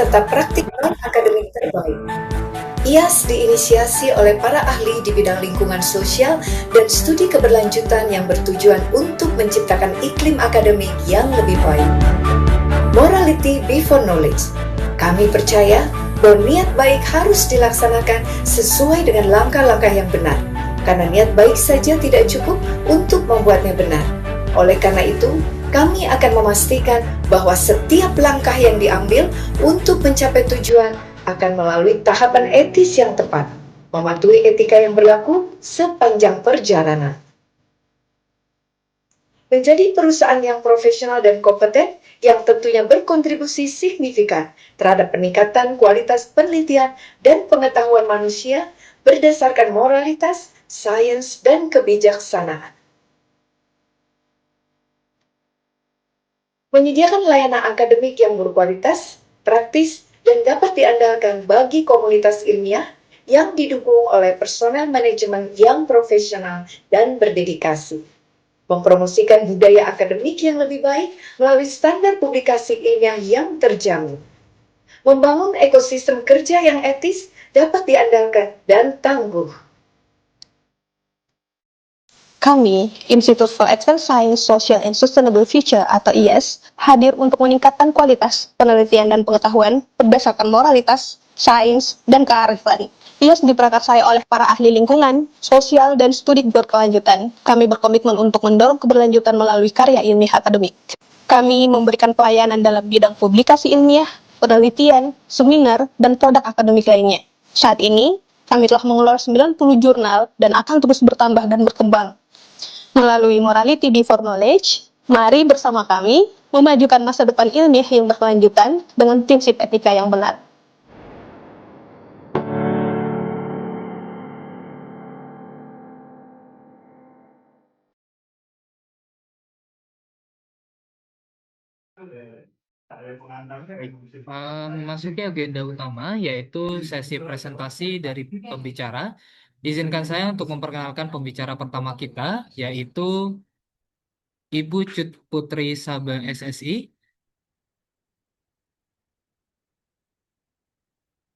serta praktik non-akademik terbaik. IAS diinisiasi oleh para ahli di bidang lingkungan sosial dan studi keberlanjutan yang bertujuan untuk menciptakan iklim akademik yang lebih baik. Morality before knowledge. Kami percaya bahwa niat baik harus dilaksanakan sesuai dengan langkah-langkah yang benar, karena niat baik saja tidak cukup untuk membuatnya benar. Oleh karena itu, kami akan memastikan bahwa setiap langkah yang diambil untuk mencapai tujuan akan melalui tahapan etis yang tepat, mematuhi etika yang berlaku sepanjang perjalanan. Menjadi perusahaan yang profesional dan kompeten yang tentunya berkontribusi signifikan terhadap peningkatan kualitas penelitian dan pengetahuan manusia berdasarkan moralitas, sains, dan kebijaksanaan. Menyediakan layanan akademik yang berkualitas, praktis, dan dapat diandalkan bagi komunitas ilmiah yang didukung oleh personel manajemen yang profesional dan berdedikasi. Mempromosikan budaya akademik yang lebih baik melalui standar publikasi ilmiah yang terjamin. Membangun ekosistem kerja yang etis, dapat diandalkan, dan tangguh. Kami, Institute for Advanced Science, Social and Sustainable Future atau IS, hadir untuk meningkatkan kualitas penelitian dan pengetahuan berdasarkan moralitas, sains, dan kearifan. IS diprakarsai oleh para ahli lingkungan, sosial, dan studi berkelanjutan. Kami berkomitmen untuk mendorong keberlanjutan melalui karya ilmiah akademik. Kami memberikan pelayanan dalam bidang publikasi ilmiah, penelitian, seminar, dan produk akademik lainnya. Saat ini, kami telah mengelola 90 jurnal dan akan terus bertambah dan berkembang. Melalui Morality Before Knowledge, mari bersama kami memajukan masa depan ilmiah yang berkelanjutan dengan prinsip etika yang benar. Memasuki agenda utama yaitu sesi presentasi dari pembicara. Izinkan saya untuk memperkenalkan pembicara pertama kita, yaitu Ibu Cut Putri Saba SSI.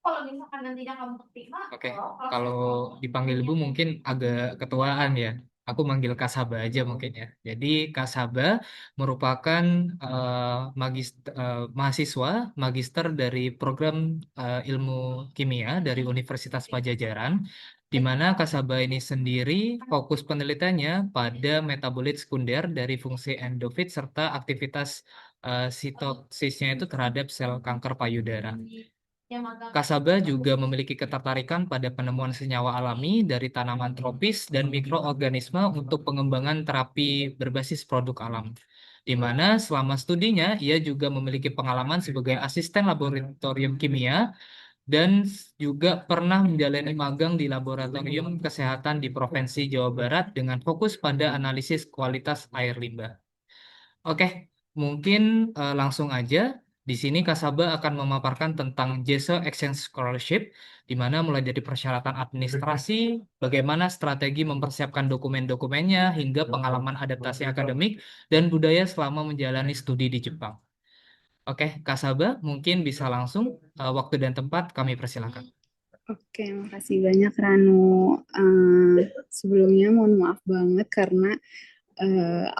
Kalau misalkan nantinya kamu terima, Oke, kalau dipanggil Ibu mungkin agak ketuaan ya. Aku manggil Kak Saba aja mungkin ya. Jadi Kak Saba merupakan mahasiswa magister dari program ilmu kimia dari Universitas Pajajaran, di mana Kak Saba ini sendiri fokus penelitiannya pada metabolit sekunder dari fungsi endofit serta aktivitas sitosisnya itu terhadap sel kanker payudara. Kasaba juga memiliki ketertarikan pada penemuan senyawa alami dari tanaman tropis dan mikroorganisme untuk pengembangan terapi berbasis produk alam. Di mana selama studinya ia juga memiliki pengalaman sebagai asisten laboratorium kimia dan juga pernah menjalani magang di laboratorium kesehatan di Provinsi Jawa Barat dengan fokus pada analisis kualitas air limbah. Oke, mungkin langsung aja. Di sini Kasaba akan memaparkan tentang JSO Exchange Scholarship, di mana mulai dari persyaratan administrasi, bagaimana strategi mempersiapkan dokumen-dokumennya, hingga pengalaman adaptasi akademik dan budaya selama menjalani studi di Jepang. Oke, Kasaba, mungkin bisa langsung waktu dan tempat kami persilakan. Oke, makasih banyak Ranu. Sebelumnya mohon maaf banget karena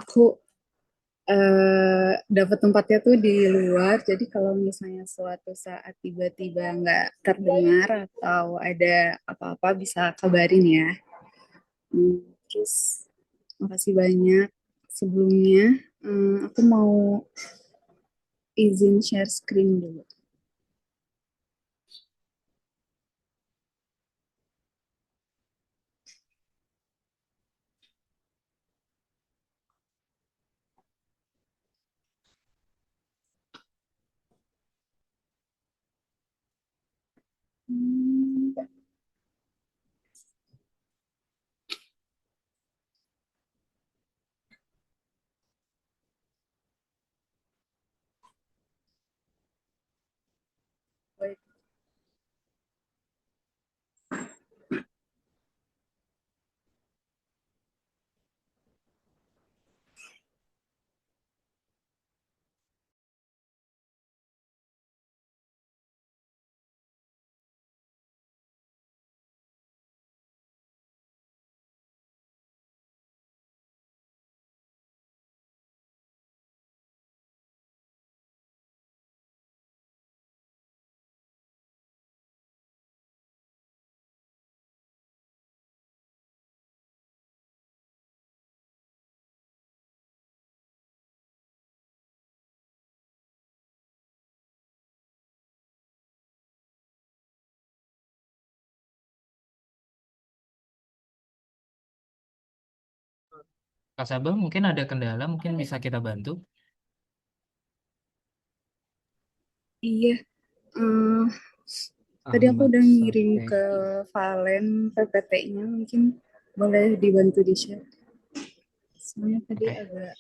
aku dapat tempatnya tuh di luar. Jadi kalau misalnya suatu saat tiba-tiba nggak terdengar atau ada apa-apa bisa kabarin ya. Terus makasih banyak. Sebelumnya aku mau izin share screen dulu. Kak Sabah mungkin ada kendala, mungkin bisa kita bantu. Iya, eh, tadi aku Ahmad udah ngirim ke Safeki. Valen PPT-nya, mungkin boleh dibantu di-share. Soalnya tadi Oke. agak...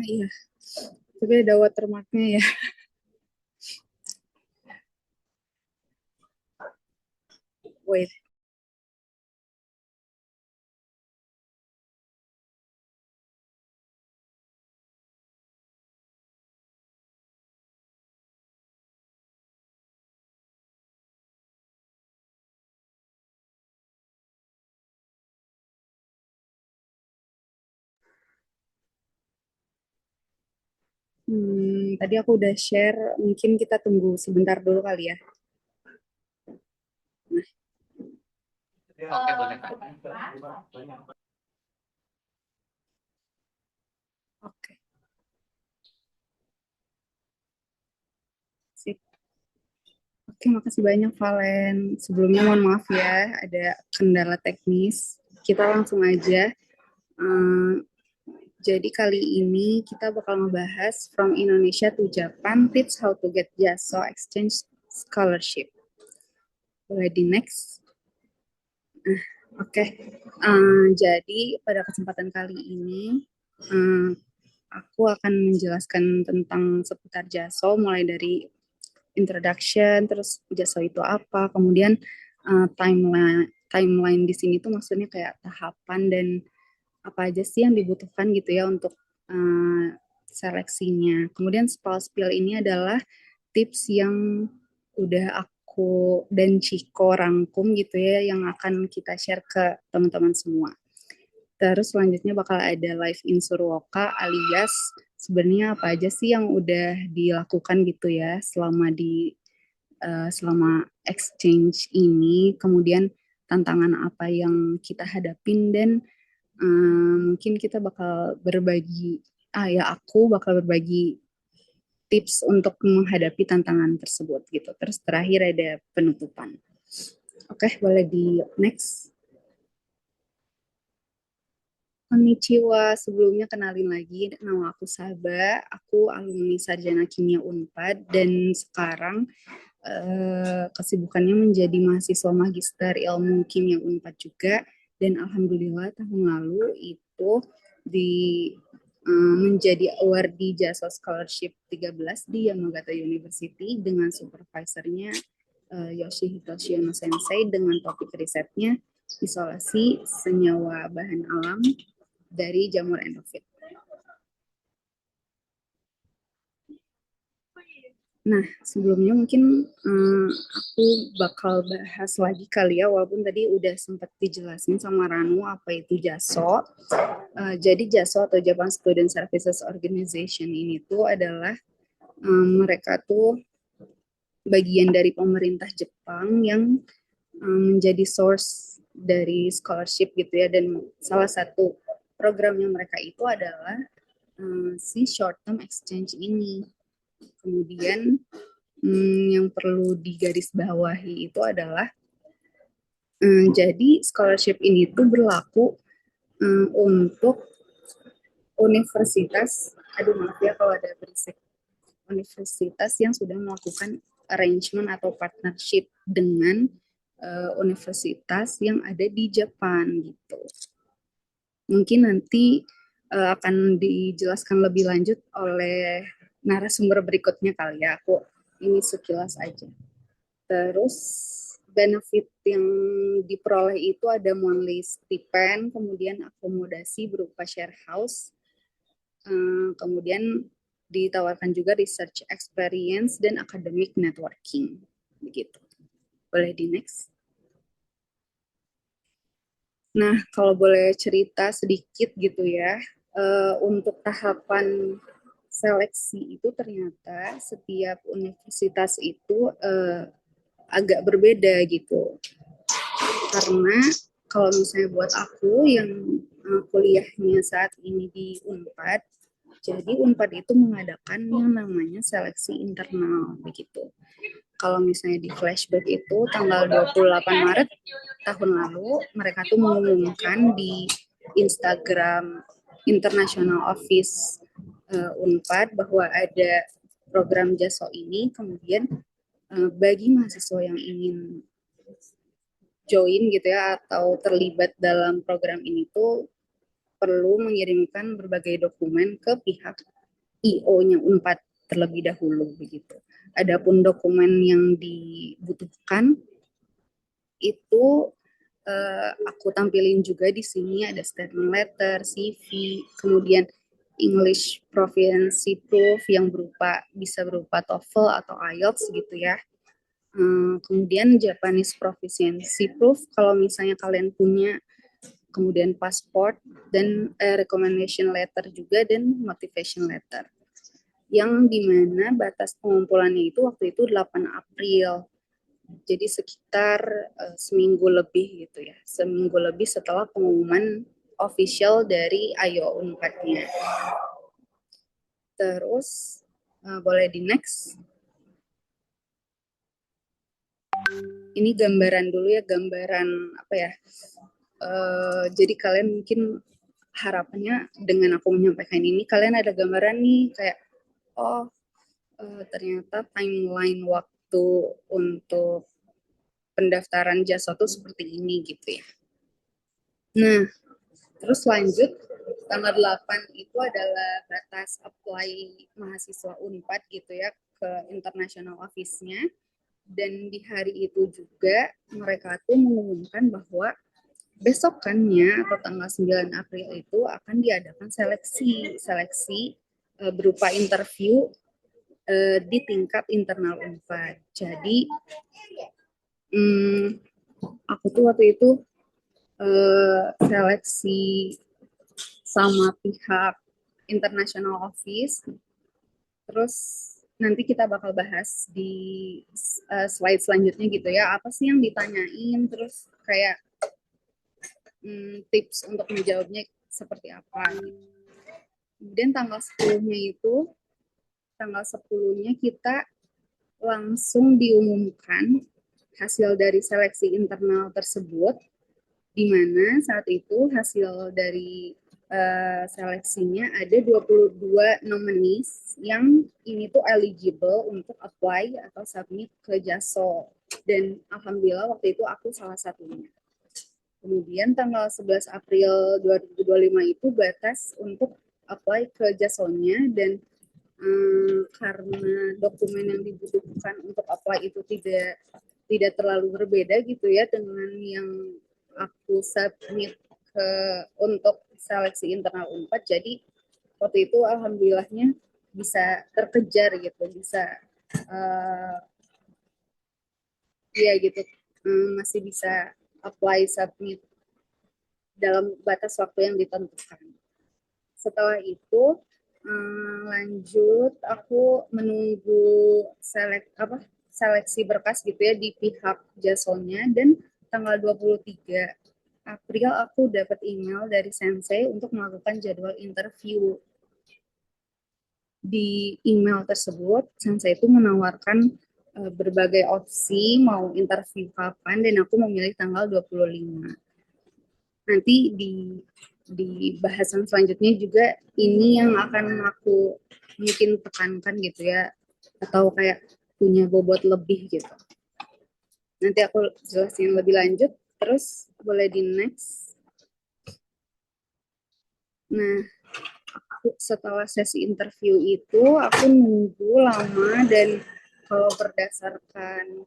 Iya, tapi ada watermark-nya ya. Wait. Tadi aku udah share, mungkin kita tunggu sebentar dulu kali ya. Oke, boleh Kak. Oke, sip. Oke, makasih banyak Valen. Sebelumnya mohon maaf ya, ada kendala teknis. Kita langsung aja. Eh, jadi kali ini kita bakal ngebahas From Indonesia to Japan, Tips How to Get JASO Exchange Scholarship. Boleh di next? Oke, jadi pada kesempatan kali ini aku akan menjelaskan tentang seputar JASO, mulai dari introduction, terus JASO itu apa, kemudian timeline di sini tuh maksudnya kayak tahapan dan apa aja sih yang dibutuhkan gitu ya untuk seleksinya. Kemudian spill ini adalah tips yang udah aku dan Ciko rangkum gitu ya, yang akan kita share ke teman-teman semua. Terus selanjutnya bakal ada live in Surwoka, alias sebenarnya apa aja sih yang udah dilakukan gitu ya selama exchange ini, kemudian tantangan apa yang kita hadapin, dan mungkin kita bakal berbagi, aku bakal berbagi tips untuk menghadapi tantangan tersebut gitu. Terus terakhir ada penutupan. Oke, boleh di next. Konnichiwa, sebelumnya kenalin lagi, nama aku Saba, aku alumni Sarjana Kimia Unpad, dan sekarang kesibukannya menjadi mahasiswa magister ilmu kimia Unpad juga, dan alhamdulillah tahun lalu itu di menjadi awardee JASO Scholarship 13 di Yamagata University dengan supervisornya Yoshihito Shiono Sensei, dengan topik risetnya isolasi senyawa bahan alam dari jamur endofit. Nah, sebelumnya mungkin aku bakal bahas lagi kali ya, walaupun tadi udah sempat dijelasin sama Ranu apa itu JASO. Jadi JASO atau Japan Student Services Organization ini tuh adalah mereka tuh bagian dari pemerintah Jepang yang menjadi source dari scholarship gitu ya, dan salah satu programnya mereka itu adalah si short term exchange ini. Kemudian yang perlu digarisbawahi itu adalah jadi scholarship ini tuh berlaku untuk universitas, aduh maaf ya kalau ada berisik, universitas yang sudah melakukan arrangement atau partnership dengan universitas yang ada di Jepang gitu. Mungkin nanti akan dijelaskan lebih lanjut oleh narasumber berikutnya kali ya. Aku ini sekilas aja. Terus benefit yang diperoleh itu ada monthly stipend, kemudian akomodasi berupa share house, kemudian ditawarkan juga research experience dan academic networking. Begitu. Boleh di next. Nah, kalau boleh cerita sedikit gitu ya, untuk tahapan seleksi itu ternyata setiap universitas itu agak berbeda gitu. Karena kalau misalnya buat aku yang kuliahnya saat ini di Unpad, jadi Unpad itu mengadakan yang namanya seleksi internal begitu. kalau misalnya di flashback itu tanggal 28 Maret tahun lalu mereka tuh mengumumkan di Instagram International Office Unpad bahwa ada program JASO ini, kemudian bagi mahasiswa yang ingin join gitu ya atau terlibat dalam program ini tuh perlu mengirimkan berbagai dokumen ke pihak IO-nya Unpad terlebih dahulu begitu. Adapun dokumen yang dibutuhkan itu aku tampilin juga di sini, ada statement letter, CV, kemudian English Proficiency Proof yang bisa berupa TOEFL atau IELTS gitu ya. Kemudian Japanese Proficiency Proof kalau misalnya kalian punya, kemudian pasport dan recommendation letter juga dan motivation letter. Yang dimana batas pengumpulannya itu waktu itu 8 April. Jadi sekitar seminggu lebih gitu ya, seminggu lebih setelah pengumuman official dari IO Unpad-nya. Terus boleh di next. Ini gambaran dulu ya, gambaran apa ya? Jadi kalian mungkin harapannya dengan aku menyampaikan ini kalian ada gambaran nih kayak ternyata timeline waktu untuk pendaftaran JASO itu seperti ini gitu ya. Nah, terus lanjut tanggal 8 itu adalah batas apply mahasiswa Unpad gitu ya ke international office-nya, dan di hari itu juga mereka tuh mengumumkan bahwa besokannya atau tanggal 9 April itu akan diadakan seleksi berupa interview di tingkat internal Unpad. Jadi aku tuh waktu itu seleksi sama pihak international office, terus nanti kita bakal bahas di slide selanjutnya gitu ya, apa sih yang ditanyain, terus kayak tips untuk menjawabnya seperti apa. Kemudian tanggal 10-nya kita langsung diumumkan hasil dari seleksi internal tersebut, di mana saat itu hasil dari seleksinya ada 22 nominees yang ini tuh eligible untuk apply atau submit ke JASO, dan alhamdulillah waktu itu aku salah satunya. Kemudian tanggal 11 April 2025 itu batas untuk apply ke JASO-nya, dan karena dokumen yang dibutuhkan untuk apply itu tidak terlalu berbeda gitu ya dengan yang aku submit untuk seleksi internal Unpad, jadi waktu itu alhamdulillahnya bisa terkejar gitu, bisa ya gitu, masih bisa apply submit dalam batas waktu yang ditentukan. Setelah itu lanjut aku menunggu seleksi berkas gitu ya di pihak JASO-nya, dan tanggal 23 April aku dapat email dari Sensei untuk melakukan jadwal interview. Di email tersebut Sensei itu menawarkan berbagai opsi mau interview kapan, dan aku memilih tanggal 25. Nanti di bahasan selanjutnya juga ini yang akan aku mungkin tekankan gitu ya, atau kayak punya bobot lebih gitu. Nanti aku jelasin lebih lanjut. Terus boleh di next. Nah, setelah sesi interview itu aku nunggu lama, dan kalau berdasarkan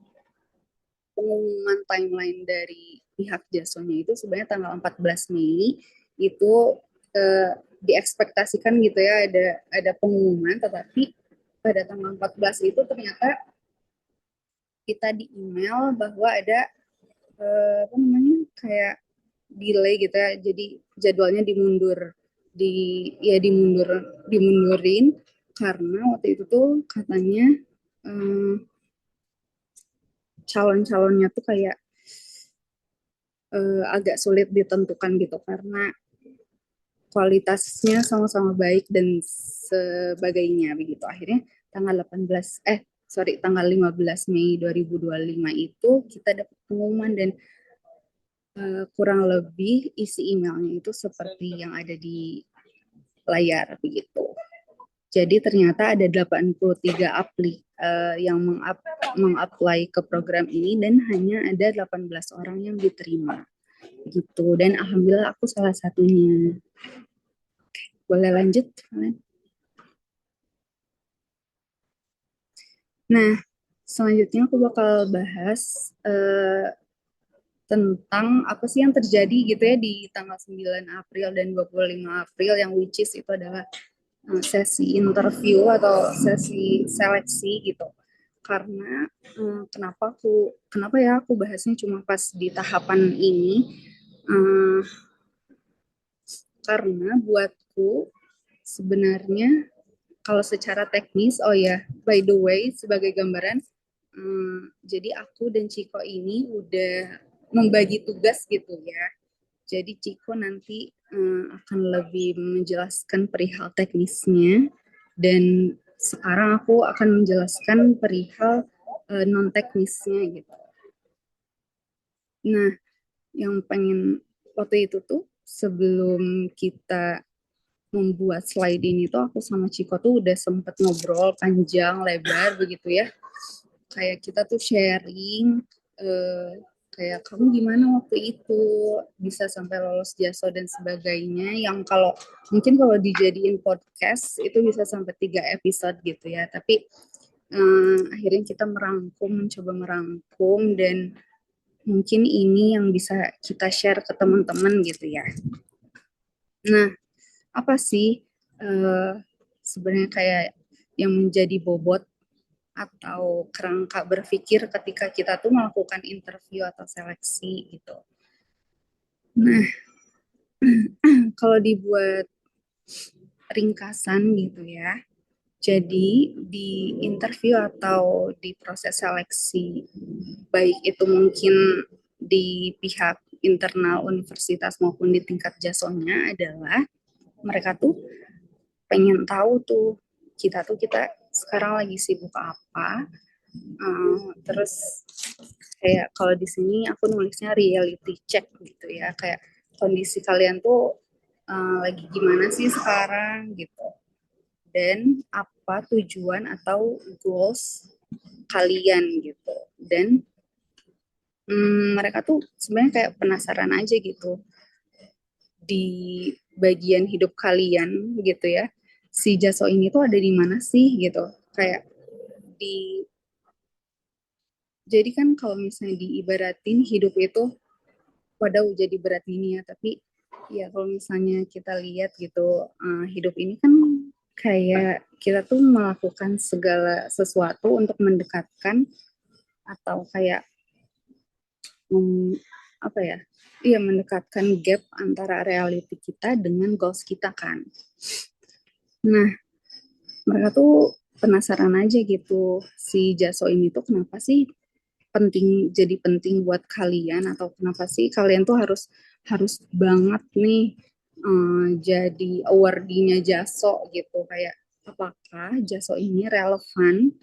pengumuman timeline dari pihak JASO-nya itu sebenarnya tanggal 14 Mei itu diekspektasikan gitu ya ada pengumuman, tetapi pada tanggal 14 itu ternyata kita di email bahwa ada kayak delay gitu ya, jadi jadwalnya dimundurin karena waktu itu tuh katanya calon-calonnya tuh kayak agak sulit ditentukan gitu karena kualitasnya sama-sama baik dan sebagainya begitu. Akhirnya tanggal 15 Mei 2025 itu kita dapat pengumuman dan kurang lebih isi emailnya itu seperti yang ada di layar begitu. Jadi ternyata ada 83 yang mengapply ke program ini dan hanya ada 18 orang yang diterima gitu. Dan alhamdulillah aku salah satunya. Boleh lanjut? Nah, selanjutnya aku bakal bahas tentang apa sih yang terjadi gitu ya di tanggal 9 April dan 25 April yang which is itu adalah sesi interview atau sesi seleksi gitu. Karena kenapa ya aku bahasnya cuma pas di tahapan ini, karena buatku sebenarnya kalau secara teknis, oh ya, by the way, sebagai gambaran, jadi aku dan Ciko ini udah membagi tugas gitu ya. Jadi Ciko nanti akan lebih menjelaskan perihal teknisnya, dan sekarang aku akan menjelaskan perihal non-teknisnya gitu. Nah, yang pengen waktu itu tuh sebelum kita membuat slide ini tuh aku sama Ciko tuh udah sempet ngobrol panjang lebar begitu ya. Kayak kita tuh sharing kayak kamu gimana waktu itu bisa sampai lolos JASO dan sebagainya, yang mungkin kalau dijadiin podcast itu bisa sampai 3 episode gitu ya, tapi akhirnya kita mencoba merangkum, dan mungkin ini yang bisa kita share ke teman-teman gitu ya. Nah, apa sih sebenarnya kayak yang menjadi bobot atau kerangka berpikir ketika kita tuh melakukan interview atau seleksi gitu. Nah, kalau dibuat ringkasan gitu ya, jadi di interview atau di proses seleksi, baik itu mungkin di pihak internal universitas maupun di tingkat jasonya, adalah mereka tuh pengen tahu tuh kita sekarang lagi sibuk apa. Terus kayak kalau di sini aku nulisnya reality check gitu ya, kayak kondisi kalian tuh lagi gimana sih sekarang gitu, dan apa tujuan atau goals kalian gitu. Dan mereka tuh sebenarnya kayak penasaran aja gitu di bagian hidup kalian gitu ya, si Jaso ini tuh ada di mana sih gitu. Kayak jadi kan kalau misalnya diibaratin hidup itu, waduh jadi berat ini ya, tapi ya kalau misalnya kita lihat gitu, hidup ini kan kayak kita tuh melakukan segala sesuatu untuk mendekatkan atau kayak mendekatkan gap antara reality kita dengan goals kita kan. Nah, mereka tuh penasaran aja gitu, si Jaso ini tuh kenapa sih jadi penting buat kalian, atau kenapa sih kalian tuh harus banget nih jadi awardee-nya Jaso gitu. Kayak apakah Jaso ini relevan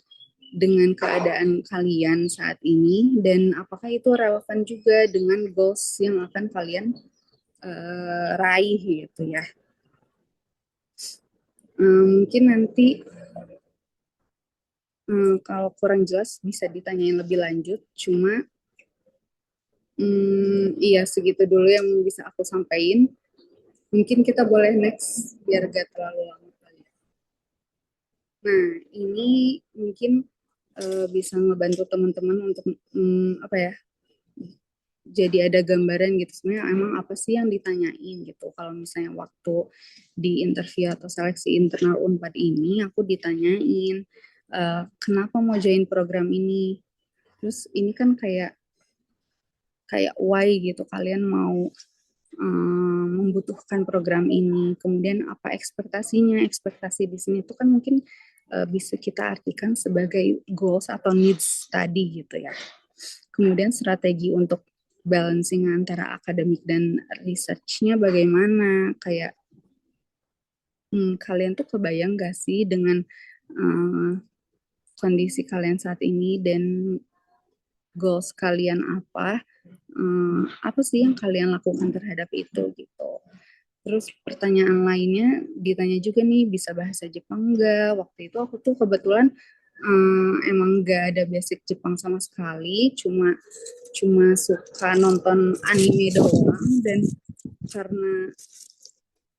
dengan keadaan kalian saat ini, dan apakah itu relevan juga dengan goals yang akan kalian raih gitu ya. Mungkin nanti kalau kurang jelas bisa ditanyain lebih lanjut, cuma iya segitu dulu yang bisa aku sampaikan. Mungkin kita boleh next biar gak terlalu lama. Nah, ini mungkin bisa ngebantu teman-teman untuk jadi ada gambaran gitu sebenarnya emang apa sih yang ditanyain gitu. Kalau misalnya waktu di interview atau seleksi internal Unpad ini aku ditanyain kenapa mau join program ini, terus ini kan kayak why gitu, kalian mau membutuhkan program ini, kemudian apa ekspektasi di sini itu kan mungkin bisa kita artikan sebagai goals atau needs tadi gitu ya. Kemudian strategi untuk balancing antara akademik dan research-nya bagaimana, kayak kalian tuh kebayang gak sih dengan kondisi kalian saat ini dan goals kalian apa sih yang kalian lakukan terhadap itu gitu. Terus pertanyaan lainnya ditanya juga nih, bisa bahasa Jepang nggak? Waktu itu aku tuh kebetulan emang nggak ada basic Jepang sama sekali, cuma suka nonton anime doang, dan karena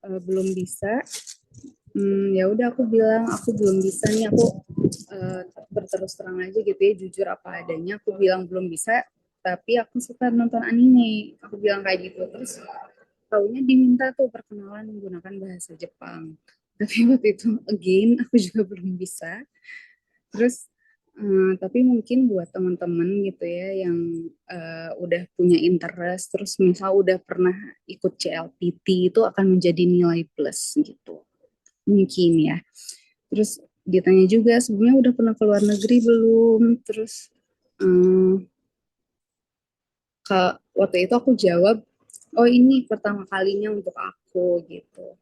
belum bisa, ya udah aku bilang aku belum bisa nih, aku berterus terang aja gitu ya, jujur apa adanya, aku bilang belum bisa, tapi aku suka nonton anime, aku bilang kayak gitu. Terus taunya diminta tuh perkenalan menggunakan bahasa Jepang, tapi waktu itu again aku juga belum bisa. Terus tapi mungkin buat teman-teman gitu ya yang udah punya interest, terus misal udah pernah ikut CLPT, itu akan menjadi nilai plus gitu mungkin ya. Terus ditanya juga sebelumnya udah pernah ke luar negeri belum, terus waktu itu aku jawab, oh ini pertama kalinya untuk aku gitu.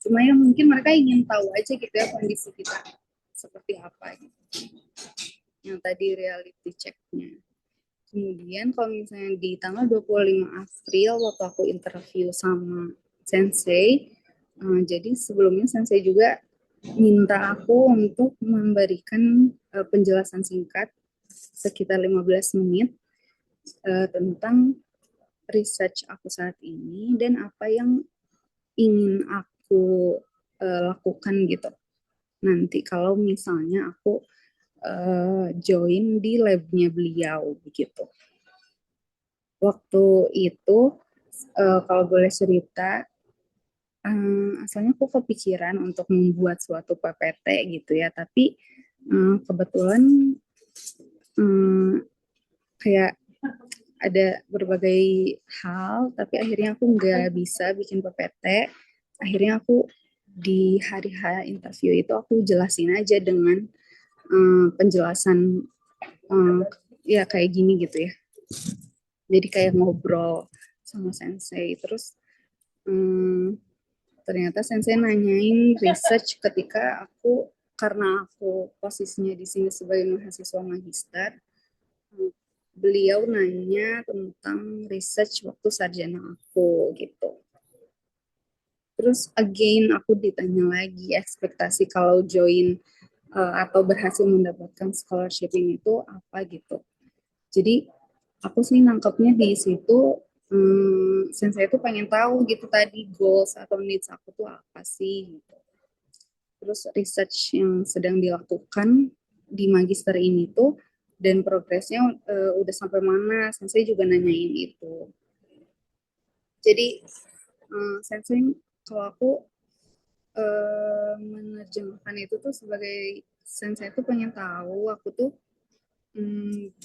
Cuma ya mungkin mereka ingin tahu aja gitu ya kondisi kita seperti apa gitu. Yang tadi reality check-nya. Kemudian kalau misalnya di tanggal 25 April waktu aku interview sama Sensei, jadi sebelumnya Sensei juga minta aku untuk memberikan penjelasan singkat sekitar 15 menit tentang research aku saat ini dan apa yang ingin aku lakukan gitu. Nanti kalau misalnya aku join di labnya beliau begitu. Waktu itu kalau boleh cerita, asalnya aku kepikiran untuk membuat suatu PPT gitu ya, tapi kebetulan kayak ada berbagai hal, tapi akhirnya aku nggak bisa bikin PPT. Akhirnya aku di hari H interview itu aku jelasin aja dengan penjelasan ya kayak gini gitu ya. Jadi kayak ngobrol sama Sensei. Terus ternyata Sensei nanyain research ketika karena aku posisinya di sini sebagai mahasiswa magister, beliau nanya tentang research waktu sarjana aku gitu. Terus again aku ditanya lagi ekspektasi kalau join atau berhasil mendapatkan scholarship ini itu apa gitu. Jadi aku sih nangkepnya di situ, Sensei itu pengen tahu gitu tadi goals atau needs aku tuh apa sih gitu. Terus research yang sedang dilakukan di magister ini tuh dan progresnya udah sampai mana, Sensei juga nanyain itu. Jadi Sensei kalau aku menerjemahkan itu tuh sebagai Sensei itu pengen tahu aku tuh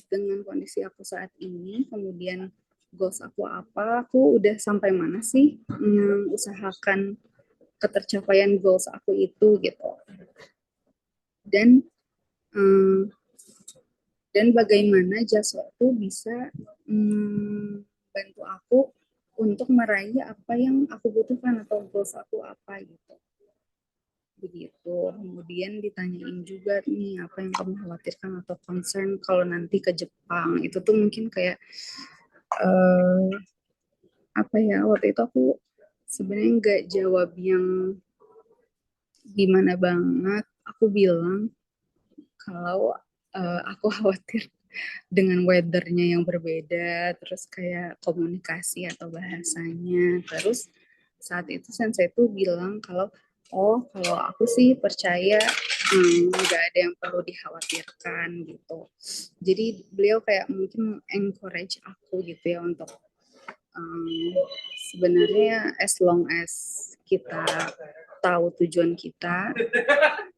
dengan kondisi aku saat ini, kemudian goals aku apa, aku udah sampai mana sih mengusahakan ketercapaian goals aku itu gitu. Dan bagaimana jasa itu bisa bantu aku untuk meraih apa yang aku butuhkan atau goals aku apa gitu. Begitu. Kemudian ditanyain juga nih apa yang kamu khawatirkan atau concern kalau nanti ke Jepang. Itu tuh mungkin kayak apa ya, waktu itu aku sebenarnya nggak jawab yang gimana banget. Aku bilang kalau aku khawatir dengan weathernya yang berbeda, terus kayak komunikasi atau bahasanya. Terus saat itu Sensei itu bilang kalau kalau aku sih percaya nggak ada yang perlu dikhawatirkan gitu. Jadi beliau kayak mungkin encourage aku gitu ya untuk sebenarnya as long as kita tahu tujuan kita,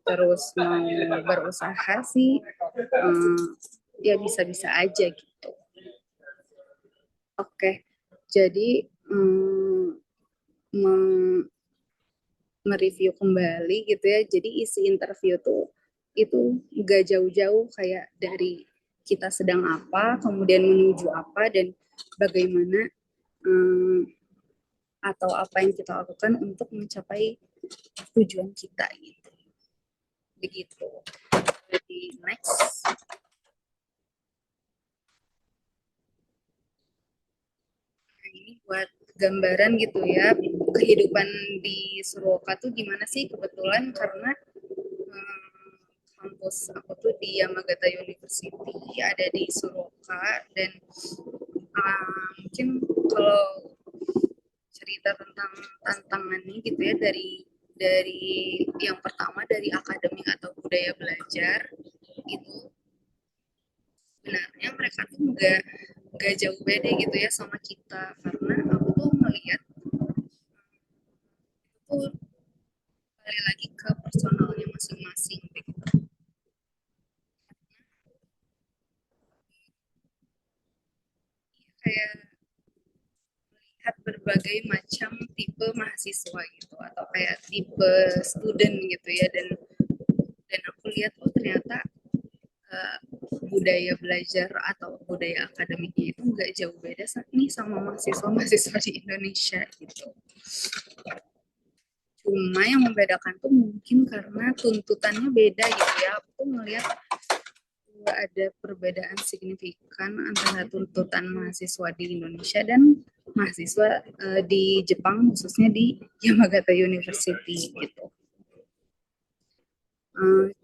terus mau berusaha sih ya bisa-bisa aja gitu. Oke, jadi mereview kembali gitu ya. Jadi isi interview tuh itu gak jauh-jauh kayak dari kita sedang apa, kemudian menuju apa, dan bagaimana atau apa yang kita lakukan untuk mencapai tujuan kita gitu. Begitu. Jadi next. Nah, ini buat gambaran gitu ya, kehidupan di Suroka tuh gimana sih. Kebetulan karena kampus aku tuh di Yamagata University, ada di Suroka, dan mungkin kalau cerita tentang tantangannya gitu ya, dari yang pertama dari akademik atau budaya belajar itu, sebenarnya mereka tuh nggak jauh beda gitu ya sama kita, karena aku tuh melihat itu kembali lagi ke personalnya masing-masing gitu. Kayak melihat berbagai macam tipe mahasiswa gitu, atau kayak tipe student gitu ya, dan aku lihat ternyata uh, budaya belajar atau budaya akademiknya itu nggak jauh beda nih sama mahasiswa-mahasiswa di Indonesia gitu. Cuma yang membedakan tuh mungkin karena tuntutannya beda gitu ya. Aku tuh melihat nggak ada perbedaan signifikan antara tuntutan mahasiswa di Indonesia dan mahasiswa di Jepang, khususnya di Yamagata University gitu.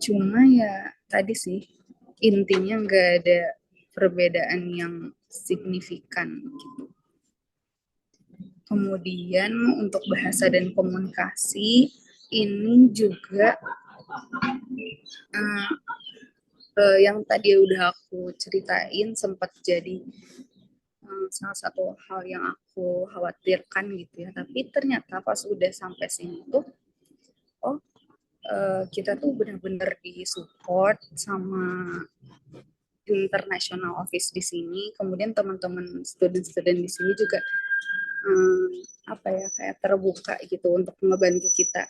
Cuma ya tadi sih, intinya nggak ada perbedaan yang signifikan gitu. Kemudian untuk bahasa dan komunikasi ini juga yang tadi udah aku ceritain, sempat jadi salah satu hal yang aku khawatirkan gitu ya. Tapi ternyata pas udah sampai sini tuh, kita tuh benar-benar di-support sama international office di sini. Kemudian teman-teman student-student di sini juga kayak terbuka gitu untuk ngebantu kita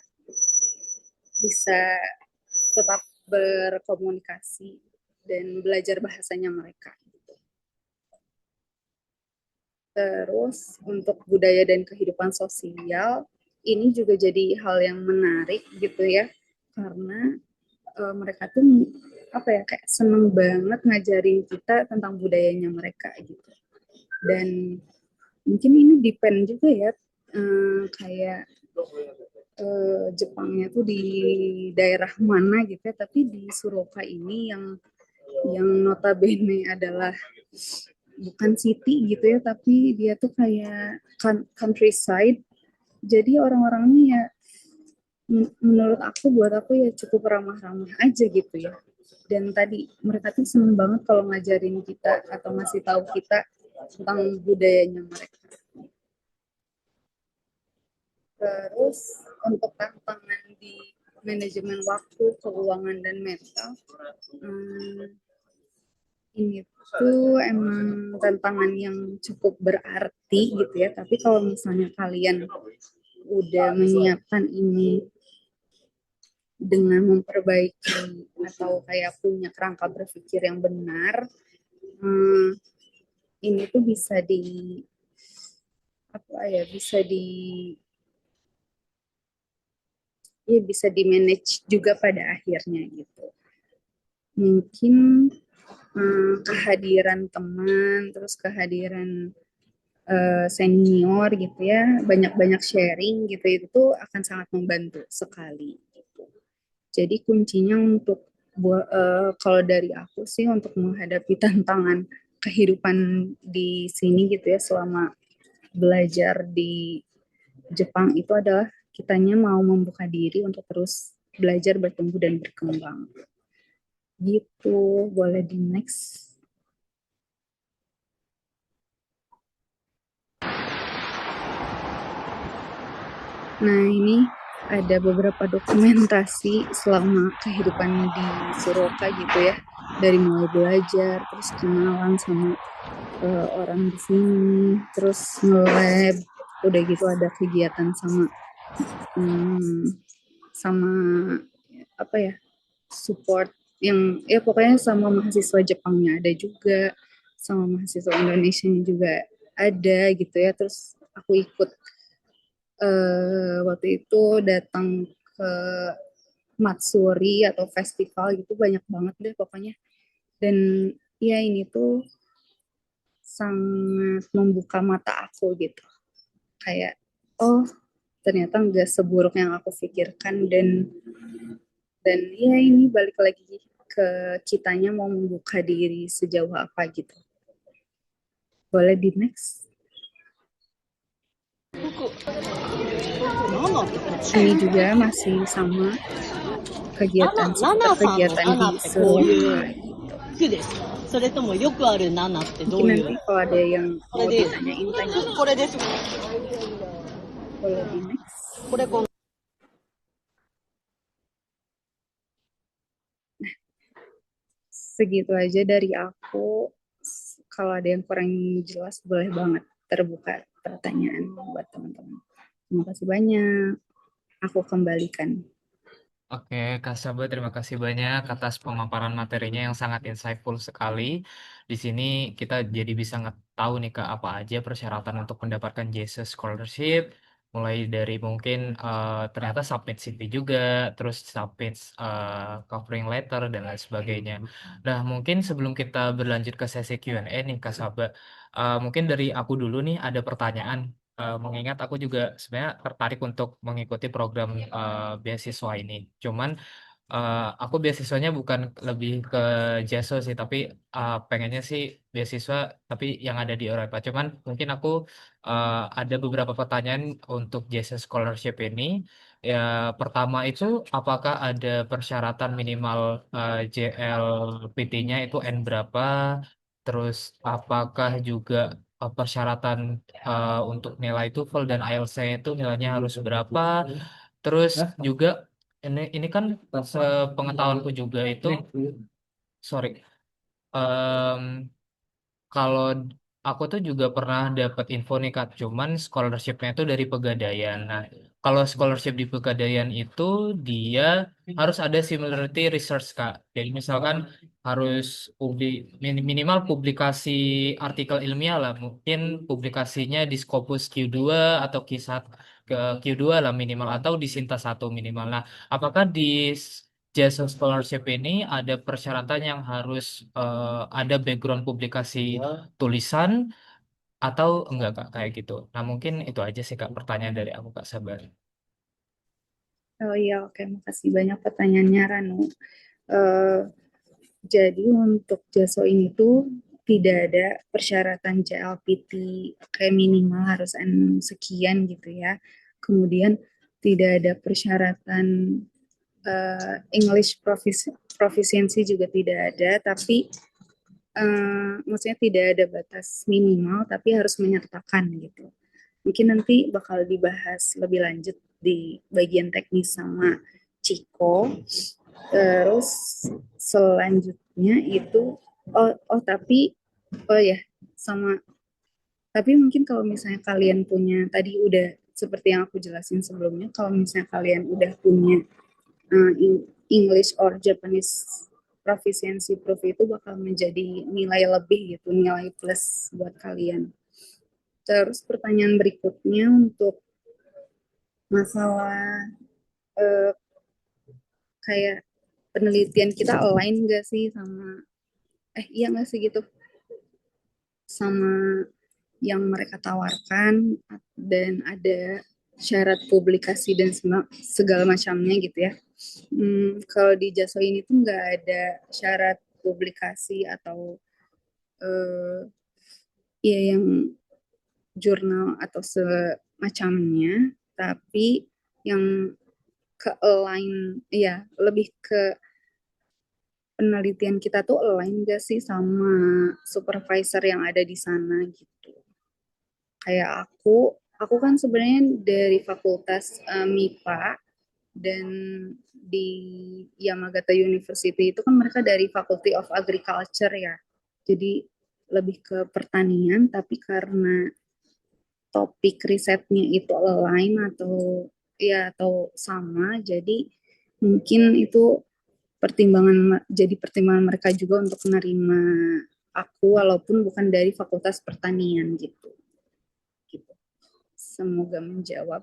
bisa tetap berkomunikasi dan belajar bahasanya mereka. Terus untuk budaya dan kehidupan sosial ini juga jadi hal yang menarik gitu ya, karena mereka tuh kayak seneng banget ngajarin kita tentang budayanya mereka gitu. Dan mungkin ini depend juga ya, kayak Jepangnya tuh di daerah mana gitu ya, tapi di Suroka ini yang notabene adalah bukan city gitu ya, tapi dia tuh kayak countryside. Jadi orang-orangnya ya buat aku ya cukup ramah-ramah aja gitu ya. Dan tadi mereka tuh seneng banget kalau ngajarin kita atau ngasih tahu kita tentang budayanya mereka. Terus untuk tantangan di manajemen waktu, keuangan, dan mental, ini tuh emang tantangan yang cukup berarti gitu ya. Tapi kalau misalnya kalian udah menyiapkan ini dengan memperbaiki atau kayak punya kerangka berpikir yang benar, ini tuh bisa bisa di manage juga pada akhirnya gitu. Mungkin kehadiran teman, terus kehadiran senior gitu ya, banyak-banyak sharing gitu, itu tuh akan sangat membantu sekali gitu. Jadi kuncinya untuk kalau dari aku sih, untuk menghadapi tantangan kehidupan di sini gitu ya, selama belajar di Jepang, itu adalah kitanya mau membuka diri untuk terus belajar, bertumbuh, dan berkembang. Gitu, boleh di next. Nah, ini ada beberapa dokumentasi selama kehidupan di Suroka gitu ya. Dari mulai belajar, terus kenalan sama orang di sini, terus nge-lab, udah gitu ada kegiatan sama support yang ya pokoknya sama mahasiswa Jepangnya ada juga, sama mahasiswa Indonesia juga ada gitu ya. Terus aku ikut waktu itu datang ke matsuri atau festival gitu banyak banget deh pokoknya. Dan ya ini tuh sangat membuka mata aku gitu. Kayak oh ternyata nggak seburuk yang aku pikirkan. Dan ya ini balik lagi ke kitanya mau membuka diri sejauh apa gitu. Boleh di next. Ini juga masih sama kegiatan seputar kegiatan di Suruh. 句ですか？それともよくある7ってど Mungkin ういう nanti kalau ada yang これ mau で ditanyain tanya. これです。 Boleh di next. これこの Segitu aja dari aku. Kalau ada yang kurang jelas boleh banget terbuka pertanyaan buat teman-teman. Terima kasih banyak. Aku kembalikan. Oke, Kak Saba, terima kasih banyak atas pemaparan materinya yang sangat insightful sekali. Di sini kita jadi bisa tahu nih Kak, apa aja persyaratan untuk mendapatkan JSS Scholarship, mulai dari mungkin ternyata submit CV juga, terus submit covering letter, dan lain sebagainya. Nah, mungkin sebelum kita berlanjut ke sesi Q&A nih Kak Saba, mungkin dari aku dulu nih ada pertanyaan. Mengingat aku juga sebenarnya tertarik untuk mengikuti program beasiswa ini. Cuman aku beasiswanya bukan lebih ke JASO sih, tapi pengennya sih beasiswa tapi yang ada di Eropa. Cuman mungkin aku ada beberapa pertanyaan untuk JASO Scholarship ini. Ya, pertama itu apakah ada persyaratan minimal JLPT-nya itu N berapa? Terus apakah juga persyaratan untuk nilai TOEFL dan IELTS-nya itu nilainya harus berapa? Terus juga ini kan sepengetahuanku juga itu, sorry, em, kalau aku tuh juga pernah dapat info nih Kak, cuman scholarship-nya itu dari Pegadaian. Nah, kalau scholarship di Pegadaian itu dia harus ada similarity research Kak. Jadi misalkan harus minimal publikasi artikel ilmiah lah, mungkin publikasinya di Scopus Q2 atau ke Q2 lah minimal, atau di Sinta 1 minimal. Nah, apakah di JSL Scholarship ini ada persyaratan yang harus ada background publikasi tulisan atau enggak Kak kayak gitu. Nah, mungkin itu aja sih Kak pertanyaan dari aku Kak Sabar. Oh iya, oke. Makasih banyak pertanyaannya, Ranu. Eh, jadi untuk JASO ini tuh tidak ada persyaratan JLPT kayak minimal harus N sekian gitu ya. Kemudian tidak ada persyaratan English proficiency juga tidak ada, tapi maksudnya tidak ada batas minimal, tapi harus menyertakan gitu. Mungkin nanti bakal dibahas lebih lanjut di bagian teknis sama Ciko. Terus selanjutnya itu tapi oh ya sama tapi mungkin kalau misalnya kalian punya tadi udah seperti yang aku jelasin sebelumnya, kalau misalnya kalian udah punya English or Japanese proficiency proof itu bakal menjadi nilai lebih gitu, nilai plus buat kalian. Terus pertanyaan berikutnya untuk masalah eh, kayak penelitian kita align gak sih sama iya gak sih gitu sama yang mereka tawarkan dan ada syarat publikasi dan segala macamnya gitu ya. Kalau di Jaso ini tuh nggak ada syarat publikasi atau ya yang jurnal atau semacamnya, tapi yang ke align ya lebih ke penelitian kita tuh align gak sih sama supervisor yang ada di sana gitu. Kayak aku kan sebenarnya dari fakultas MIPA dan di Yamagata University itu kan mereka dari Faculty of Agriculture ya. Jadi lebih ke pertanian, tapi karena topik risetnya itu align atau sama, jadi mungkin itu pertimbangan mereka juga untuk menerima aku walaupun bukan dari Fakultas Pertanian gitu. Semoga menjawab.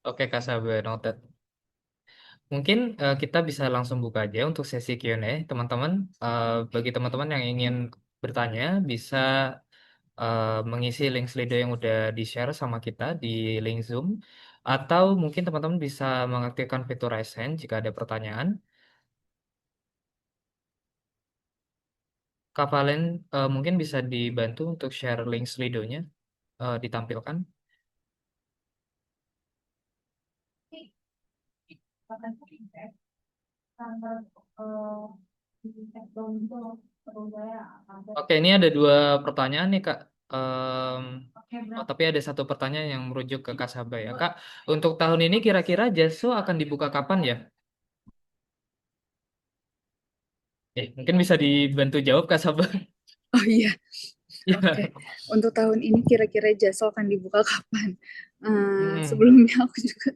Oke Kak Sabar, noted. mungkin kita bisa langsung buka aja untuk sesi Q&A, teman-teman. Bagi teman-teman yang ingin bertanya, bisa mengisi link Slido yang udah di-share sama kita di link Zoom, atau mungkin teman-teman bisa mengaktifkan fitur raise hand jika ada pertanyaan. Kak Valen, mungkin bisa dibantu untuk share link Slido-nya, ditampilkan. Oke, ini ada 2 pertanyaan nih, Kak. Tapi ada 1 pertanyaan yang merujuk ke Kak Sabah ya. Kak, untuk tahun ini kira-kira JASO akan dibuka kapan ya? Mungkin bisa dibantu jawab Kak Sabah. Oh iya, Ya. oke. Untuk tahun ini kira-kira Jaso akan dibuka kapan? Hmm. Sebelumnya aku juga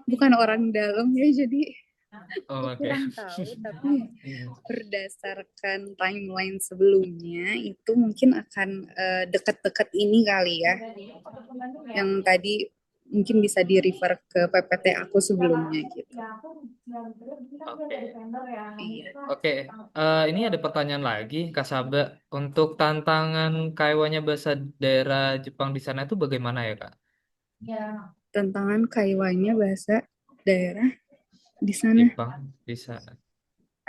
bukan orang dalam ya, jadi Oh, aku oke. kurang tahu. Tapi Hmm. berdasarkan timeline sebelumnya itu mungkin akan dekat-dekat ini kali ya. Yang tadi mungkin bisa di-refer ke PPT aku sebelumnya gitu. Oke. Iya. Oke, ini ada pertanyaan lagi, Kak Sabah. Untuk tantangan kaiwanya bahasa daerah Jepang di sana itu bagaimana ya, Kak? Tantangan kaiwanya bahasa daerah di sana. Jepang di sana.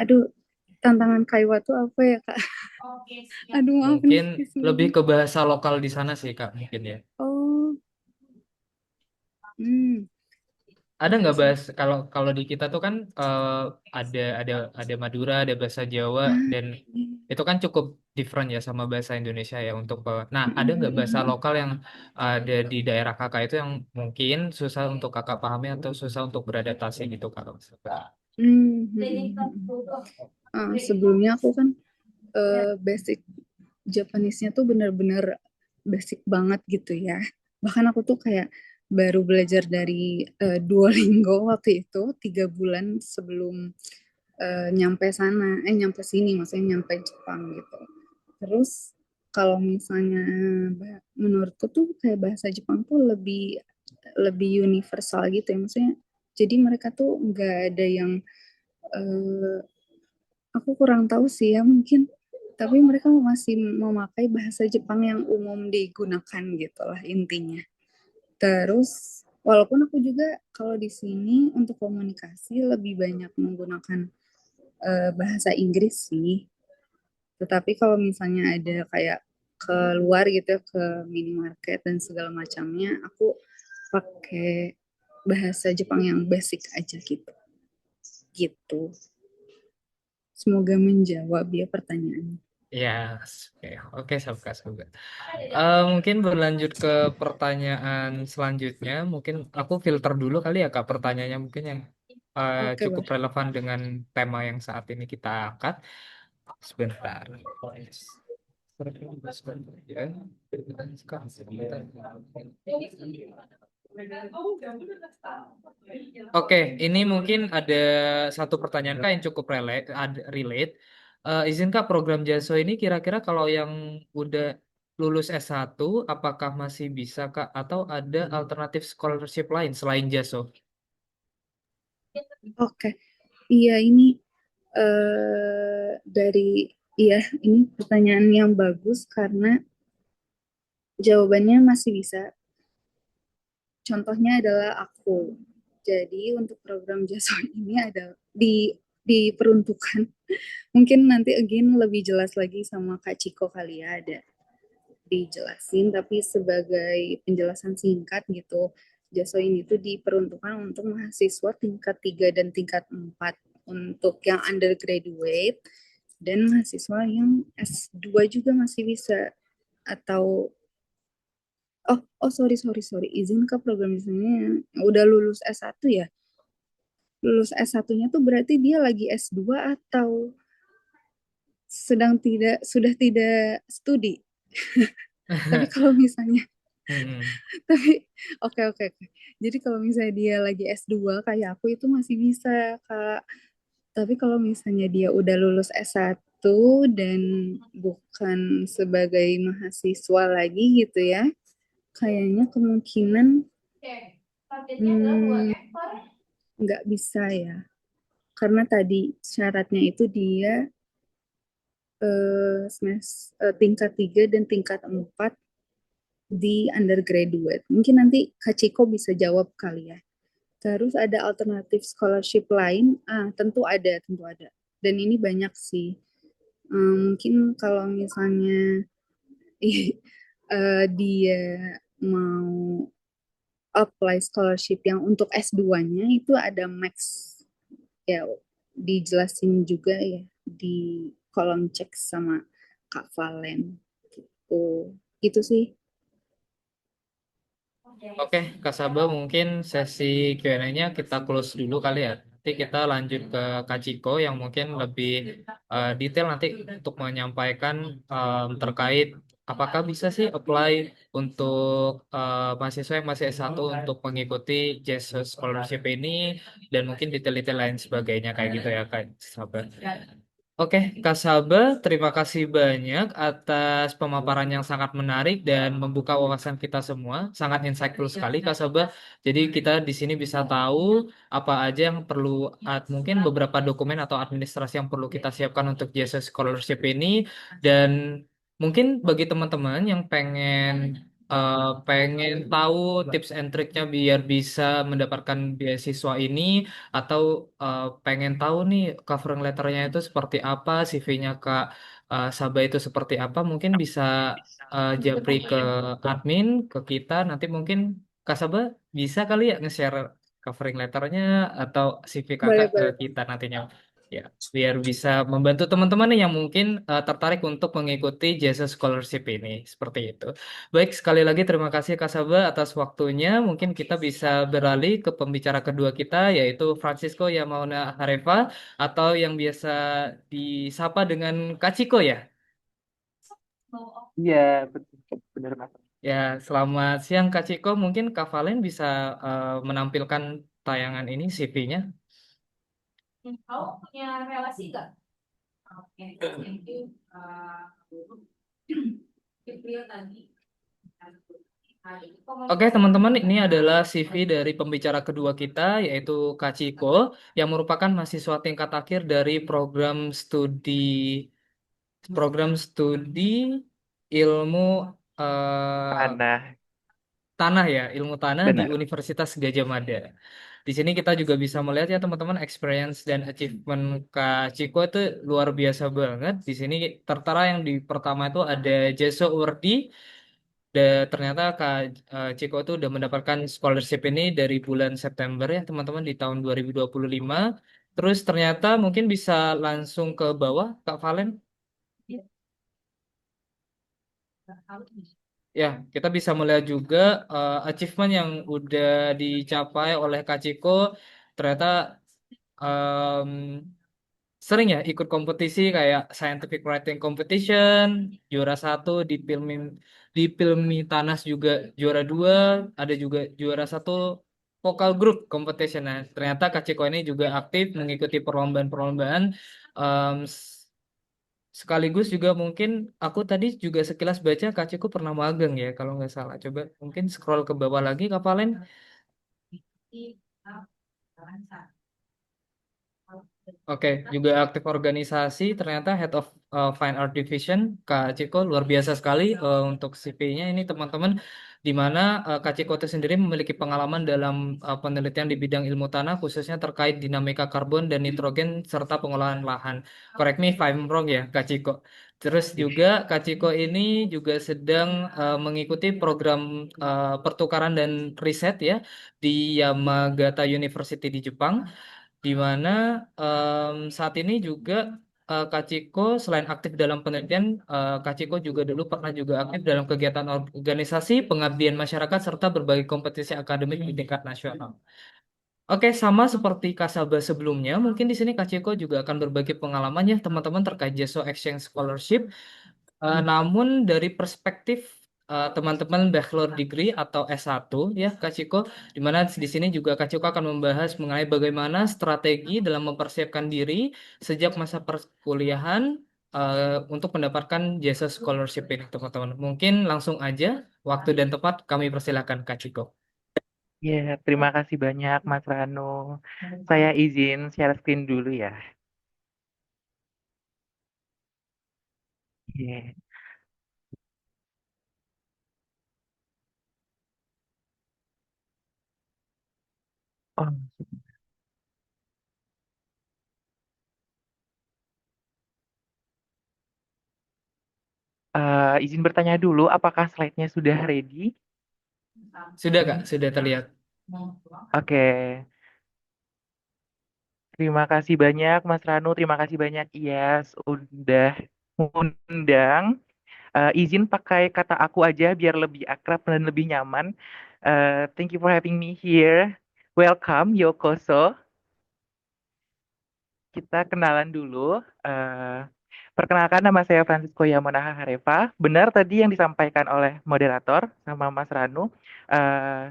Aduh, tantangan kaiwa tuh apa ya, Kak? Aduh, maaf nih Mungkin lebih sebelumnya. ke bahasa lokal di sana sih, Kak, mungkin ya. Oh, Ada nggak bahasa. bahas kalau kalau di kita tuh kan ada Madura, ada bahasa Jawa Ah, dan iya. itu kan cukup different ya sama bahasa Indonesia ya untuk nah, ada nggak bahasa lokal yang ada di daerah kakak itu yang mungkin susah untuk kakak pahami atau susah untuk beradaptasi gitu Kak? Sebelumnya aku kan basic Japanese-nya tuh bener-bener basic banget gitu ya. Bahkan aku tuh kayak baru belajar dari Duolingo waktu itu 3 bulan sebelum nyampe sini, maksudnya nyampe Jepang gitu. Terus kalau misalnya menurutku tuh kayak bahasa Jepang tuh lebih lebih universal gitu ya, maksudnya jadi mereka tuh nggak ada yang eh, aku kurang tahu sih ya mungkin, tapi mereka masih memakai bahasa Jepang yang umum digunakan gitu lah intinya. Terus walaupun aku juga kalau di sini untuk komunikasi lebih banyak menggunakan bahasa Inggris sih. Tetapi kalau misalnya ada kayak keluar gitu ya, ke minimarket dan segala macamnya, aku pakai bahasa Jepang yang basic aja gitu. Gitu. Semoga menjawab ya pertanyaannya. Ya, oke, Sabka. Mungkin berlanjut ke pertanyaan selanjutnya. Mungkin aku filter dulu kali ya Kak pertanyaannya mungkin yang Oke, cukup boleh. relevan dengan tema yang saat ini kita angkat. Sebentar. Ya. Oke, ini mungkin ada 1 pertanyaan Kak yang cukup relate. Izin Kak, program JASO ini kira-kira kalau yang udah lulus S1, apakah masih bisa Kak? Atau ada alternatif scholarship lain selain JASO? Oke. Iya, ini iya, ini pertanyaan yang bagus karena jawabannya masih bisa. Contohnya adalah aku. Jadi untuk program Jason ini ada diperuntukkan. Mungkin nanti again lebih jelas lagi sama Kak Ciko kali ya, ada dijelasin, tapi sebagai penjelasan singkat gitu, Jaso ini tuh diperuntukkan untuk mahasiswa tingkat 3 dan tingkat 4 untuk yang undergraduate, dan mahasiswa yang S2 juga masih bisa. Atau sorry, izin ke program misalnya udah lulus S1 ya. Lulus S1-nya tuh berarti dia lagi S2 atau sudah tidak studi. Tapi kalau misalnya tapi oke. Jadi kalau misalnya dia lagi S2 kayak aku itu masih bisa, Kak. Tapi kalau misalnya dia udah lulus S1 dan bukan sebagai mahasiswa lagi gitu ya, kayaknya kemungkinan nggak bisa ya, karena tadi syaratnya itu dia tingkat 3 dan tingkat 4 di undergraduate. Mungkin nanti Kak Ciko bisa jawab kali ya. Terus ada alternatif scholarship lain? Tentu ada, tentu ada. Dan ini banyak sih. Mungkin kalau misalnya dia mau apply scholarship yang untuk S2-nya itu ada max, ya dijelasin juga ya di kolom cek sama Kak Valen gitu. Gitu sih. Oke, Kak Saba, mungkin sesi Q&A-nya kita close dulu kali ya. Nanti kita lanjut ke Kak Ciko yang mungkin lebih detail nanti untuk menyampaikan terkait apakah bisa sih apply untuk mahasiswa yang masih S1 untuk mengikuti JSS Scholarship ini dan mungkin detail-detail lain sebagainya kayak gitu ya Kak Saba. Oke, Kak Saba, terima kasih banyak atas pemaparan yang sangat menarik dan membuka wawasan kita semua. Sangat insightful sekali, Kak Saba. Jadi kita di sini bisa tahu apa aja yang perlu, mungkin beberapa dokumen atau administrasi yang perlu kita siapkan untuk JSS Scholarship ini. Dan mungkin bagi teman-teman yang pengen tahu tips and triknya biar bisa mendapatkan beasiswa ini atau pengen tahu nih covering letternya itu seperti apa, CV-nya Kak Sabah itu seperti apa, mungkin bisa japri ke admin, ke kita, nanti mungkin Kak Sabah bisa kali ya nge-share covering letternya atau CV kakak Boleh, ke boleh. kita nantinya. Ya, biar bisa membantu teman-teman nih yang mungkin tertarik untuk mengikuti JSS Scholarship ini. Seperti itu. Baik, sekali lagi terima kasih Kak Saba atas waktunya. Mungkin kita bisa beralih ke pembicara kedua kita, yaitu Francisco Yamauna Harefa, atau yang biasa disapa dengan Kak Ciko ya. Iya, betul, benar Mas. Ya, selamat siang Kak Ciko. Mungkin Kak Valen bisa menampilkan tayangan ini CV-nya. Kamu punya relasi nggak? Oke, thank you. April tadi. Oke, teman-teman, ini adalah CV dari pembicara kedua kita, yaitu Kak Ciko, yang merupakan mahasiswa tingkat akhir dari program studi ilmu eh, Tanah, tanah ya, ilmu tanah di benar. Universitas Gadjah Mada. Di sini kita juga bisa melihat ya teman-teman experience dan achievement Kak Ciko itu luar biasa banget. Di sini tertera yang di pertama itu ada Jaso Urdi. Ternyata Kak Ciko itu udah mendapatkan scholarship ini dari bulan September ya teman-teman di tahun 2025. Terus ternyata mungkin bisa langsung ke bawah Kak Valen. Ya, kita bisa melihat juga achievement yang udah dicapai oleh Kak Ciko. Ternyata em, sering ya ikut kompetisi kayak scientific writing competition, juara satu di Filmi Tanas juga juara dua, ada juga juara satu vokal group competition. Nah, ternyata Kak Ciko ini juga aktif mengikuti perlombaan-perlombaan. Em, s- Sekaligus juga mungkin aku tadi juga sekilas baca Kak Ciko pernah magang ya kalau nggak salah. Coba mungkin scroll ke bawah lagi Kak Valen. Oke, juga aktif organisasi, ternyata Head of Fine Art Division, Kak Ciko, luar biasa sekali untuk CV-nya ini teman-teman, di mana Kak Ciko itu sendiri memiliki pengalaman dalam penelitian di bidang ilmu tanah, khususnya terkait dinamika karbon dan nitrogen serta pengolahan lahan. Correct me if I'm wrong ya, Kak Ciko. Terus juga Kak Ciko ini juga sedang mengikuti program pertukaran dan riset ya di Yamagata University di Jepang di mana saat ini juga Kak Ciko selain aktif dalam penelitian, Kak Ciko juga dulu pernah juga aktif dalam kegiatan organisasi, pengabdian masyarakat, serta berbagai kompetisi akademik di tingkat nasional. Oke, sama seperti Kasaba sebelumnya, mungkin di sini Kak Ciko juga akan berbagi pengalamannya teman-teman terkait JSO Exchange Scholarship. Namun dari perspektif teman-teman bachelor degree atau S1 ya Kak Ciko, di mana di sini juga Kak Ciko akan membahas mengenai bagaimana strategi dalam mempersiapkan diri sejak masa perkuliahan untuk mendapatkan jasa scholarship ini teman-teman. Mungkin langsung aja waktu dan tempat kami persilakan Kak Ciko. Ya, terima kasih banyak Mas Rano. Saya izin share screen dulu ya. Iya. Oh, izin bertanya dulu, apakah slide-nya sudah ready? Sudah Kak, sudah terlihat. Oke, terima kasih banyak Mas Rano, terima kasih banyak Iyas udah mengundang. Izin pakai kata aku aja biar lebih akrab dan lebih nyaman. Thank you for having me here. Welcome, Yokoso. Kita kenalan dulu. Eh, Perkenalkan nama saya Francisco Yamonaha Hareva. Benar tadi yang disampaikan oleh moderator sama Mas Ranu.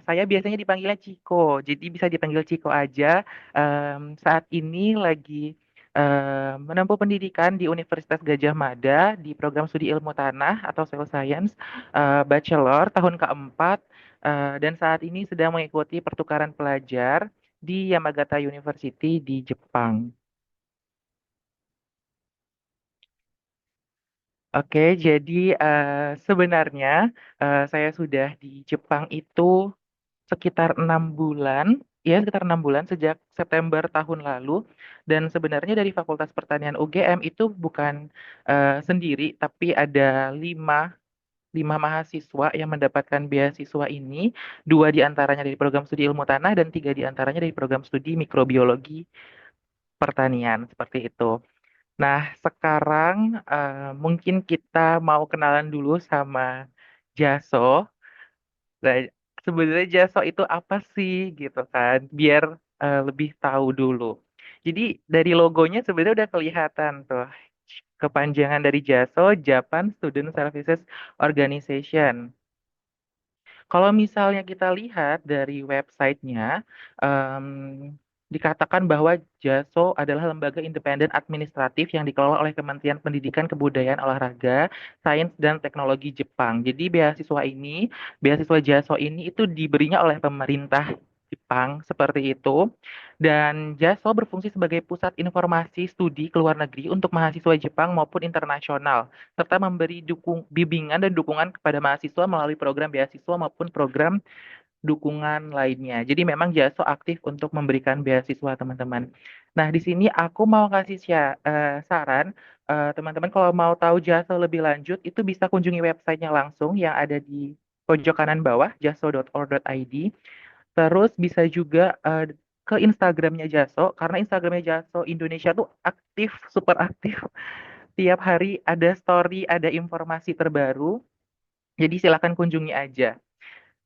Saya biasanya dipanggilnya Ciko, jadi bisa dipanggil Ciko aja. Saat ini lagi menempuh pendidikan di Universitas Gajah Mada di program studi ilmu tanah atau soil science, bachelor tahun keempat, dan saat ini sedang mengikuti pertukaran pelajar di Yamagata University di Jepang. Oke, jadi sebenarnya saya sudah di Jepang itu sekitar 6 bulan, ya sekitar 6 bulan sejak September tahun lalu. Dan sebenarnya dari Fakultas Pertanian UGM itu bukan sendiri, tapi ada lima mahasiswa yang mendapatkan beasiswa ini. Dua diantaranya dari program studi ilmu tanah dan tiga diantaranya dari program studi mikrobiologi pertanian seperti itu. Nah, sekarang mungkin kita mau kenalan dulu sama Jaso. Nah, sebenarnya Jaso itu apa sih gitu kan? Biar lebih tahu dulu. Jadi dari logonya sebenarnya udah kelihatan tuh kepanjangan dari Jaso, Japan Student Services Organization. Kalau misalnya kita lihat dari websitenya, em, dikatakan bahwa JASO adalah lembaga independen administratif yang dikelola oleh Kementerian Pendidikan, Kebudayaan, Olahraga, Sains, dan Teknologi Jepang. Jadi beasiswa JASO ini itu diberinya oleh pemerintah Jepang seperti itu. Dan JASO berfungsi sebagai pusat informasi studi ke luar negeri untuk mahasiswa Jepang maupun internasional serta memberi bimbingan dan dukungan kepada mahasiswa melalui program beasiswa maupun program dukungan lainnya. Jadi memang JASO aktif untuk memberikan beasiswa teman-teman. Nah, di sini aku mau kasih saran, teman-teman kalau mau tahu JASO lebih lanjut itu bisa kunjungi websitenya langsung yang ada di pojok kanan bawah jaso.or.id. Terus bisa juga ke Instagramnya Jaso karena Instagramnya Jaso Indonesia tuh aktif, super aktif. Tiap hari ada story, ada informasi terbaru. Jadi silakan kunjungi aja.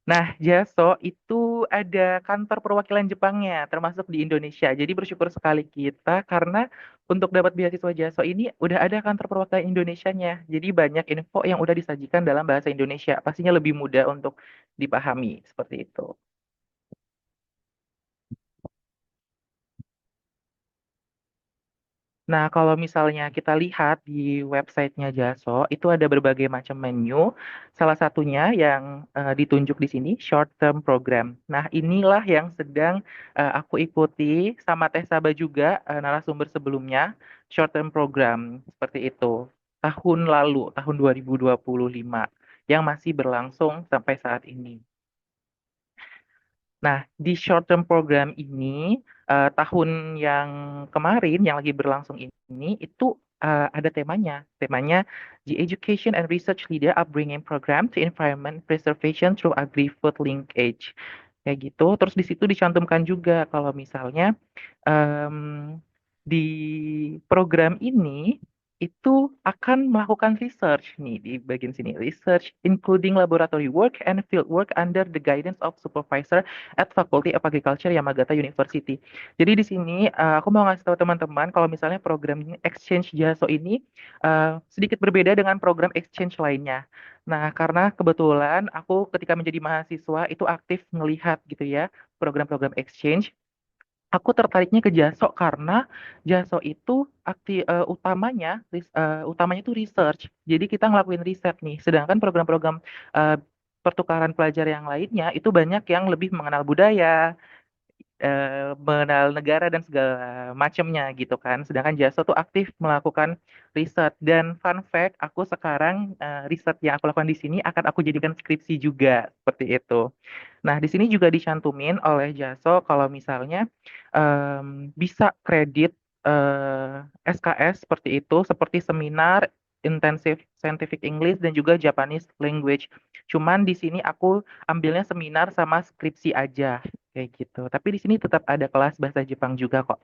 Nah, Jaso itu ada kantor perwakilan Jepangnya, termasuk di Indonesia. Jadi bersyukur sekali kita karena untuk dapat beasiswa Jaso ini udah ada kantor perwakilan Indonesianya. Jadi banyak info yang udah disajikan dalam bahasa Indonesia. Pastinya lebih mudah untuk dipahami seperti itu. Nah, kalau misalnya kita lihat di websitenya Jaso, itu ada berbagai macam menu. Salah satunya yang ditunjuk di sini, short term program. Nah, inilah yang sedang aku ikuti sama Teh Saba juga, narasumber sebelumnya, short term program seperti itu. Tahun lalu, tahun 2025, yang masih berlangsung sampai saat ini. Nah, di short term program ini, tahun yang kemarin yang lagi berlangsung ini, itu ada temanya. Temanya The Education and Research Leader Upbringing Program to Environment Preservation Through Agri-Food Linkage. Kayak gitu. Terus di situ dicantumkan juga kalau misalnya em, di program ini itu akan melakukan research nih di bagian sini. Research including laboratory work and field work under the guidance of supervisor at Faculty of Agriculture Yamagata University. Jadi di sini aku mau ngasih tahu teman-teman kalau misalnya program exchange JASO ini sedikit berbeda dengan program exchange lainnya. Nah, karena kebetulan aku ketika menjadi mahasiswa itu aktif melihat gitu ya program-program exchange. Aku tertariknya ke Jaso karena Jaso itu utamanya itu research. Jadi kita ngelakuin riset nih. Sedangkan program-program pertukaran pelajar yang lainnya itu banyak yang lebih mengenal budaya, mengenal negara dan segala macamnya gitu kan. Sedangkan Jaso tuh aktif melakukan riset dan fun fact, aku sekarang riset yang aku lakukan di sini akan aku jadikan skripsi juga seperti itu. Nah, di sini juga dicantumin oleh Jaso kalau misalnya bisa kredit SKS seperti itu, seperti seminar Intensive Scientific English dan juga Japanese Language. Cuman di sini aku ambilnya seminar sama skripsi aja kayak gitu. Tapi di sini tetap ada kelas bahasa Jepang juga kok.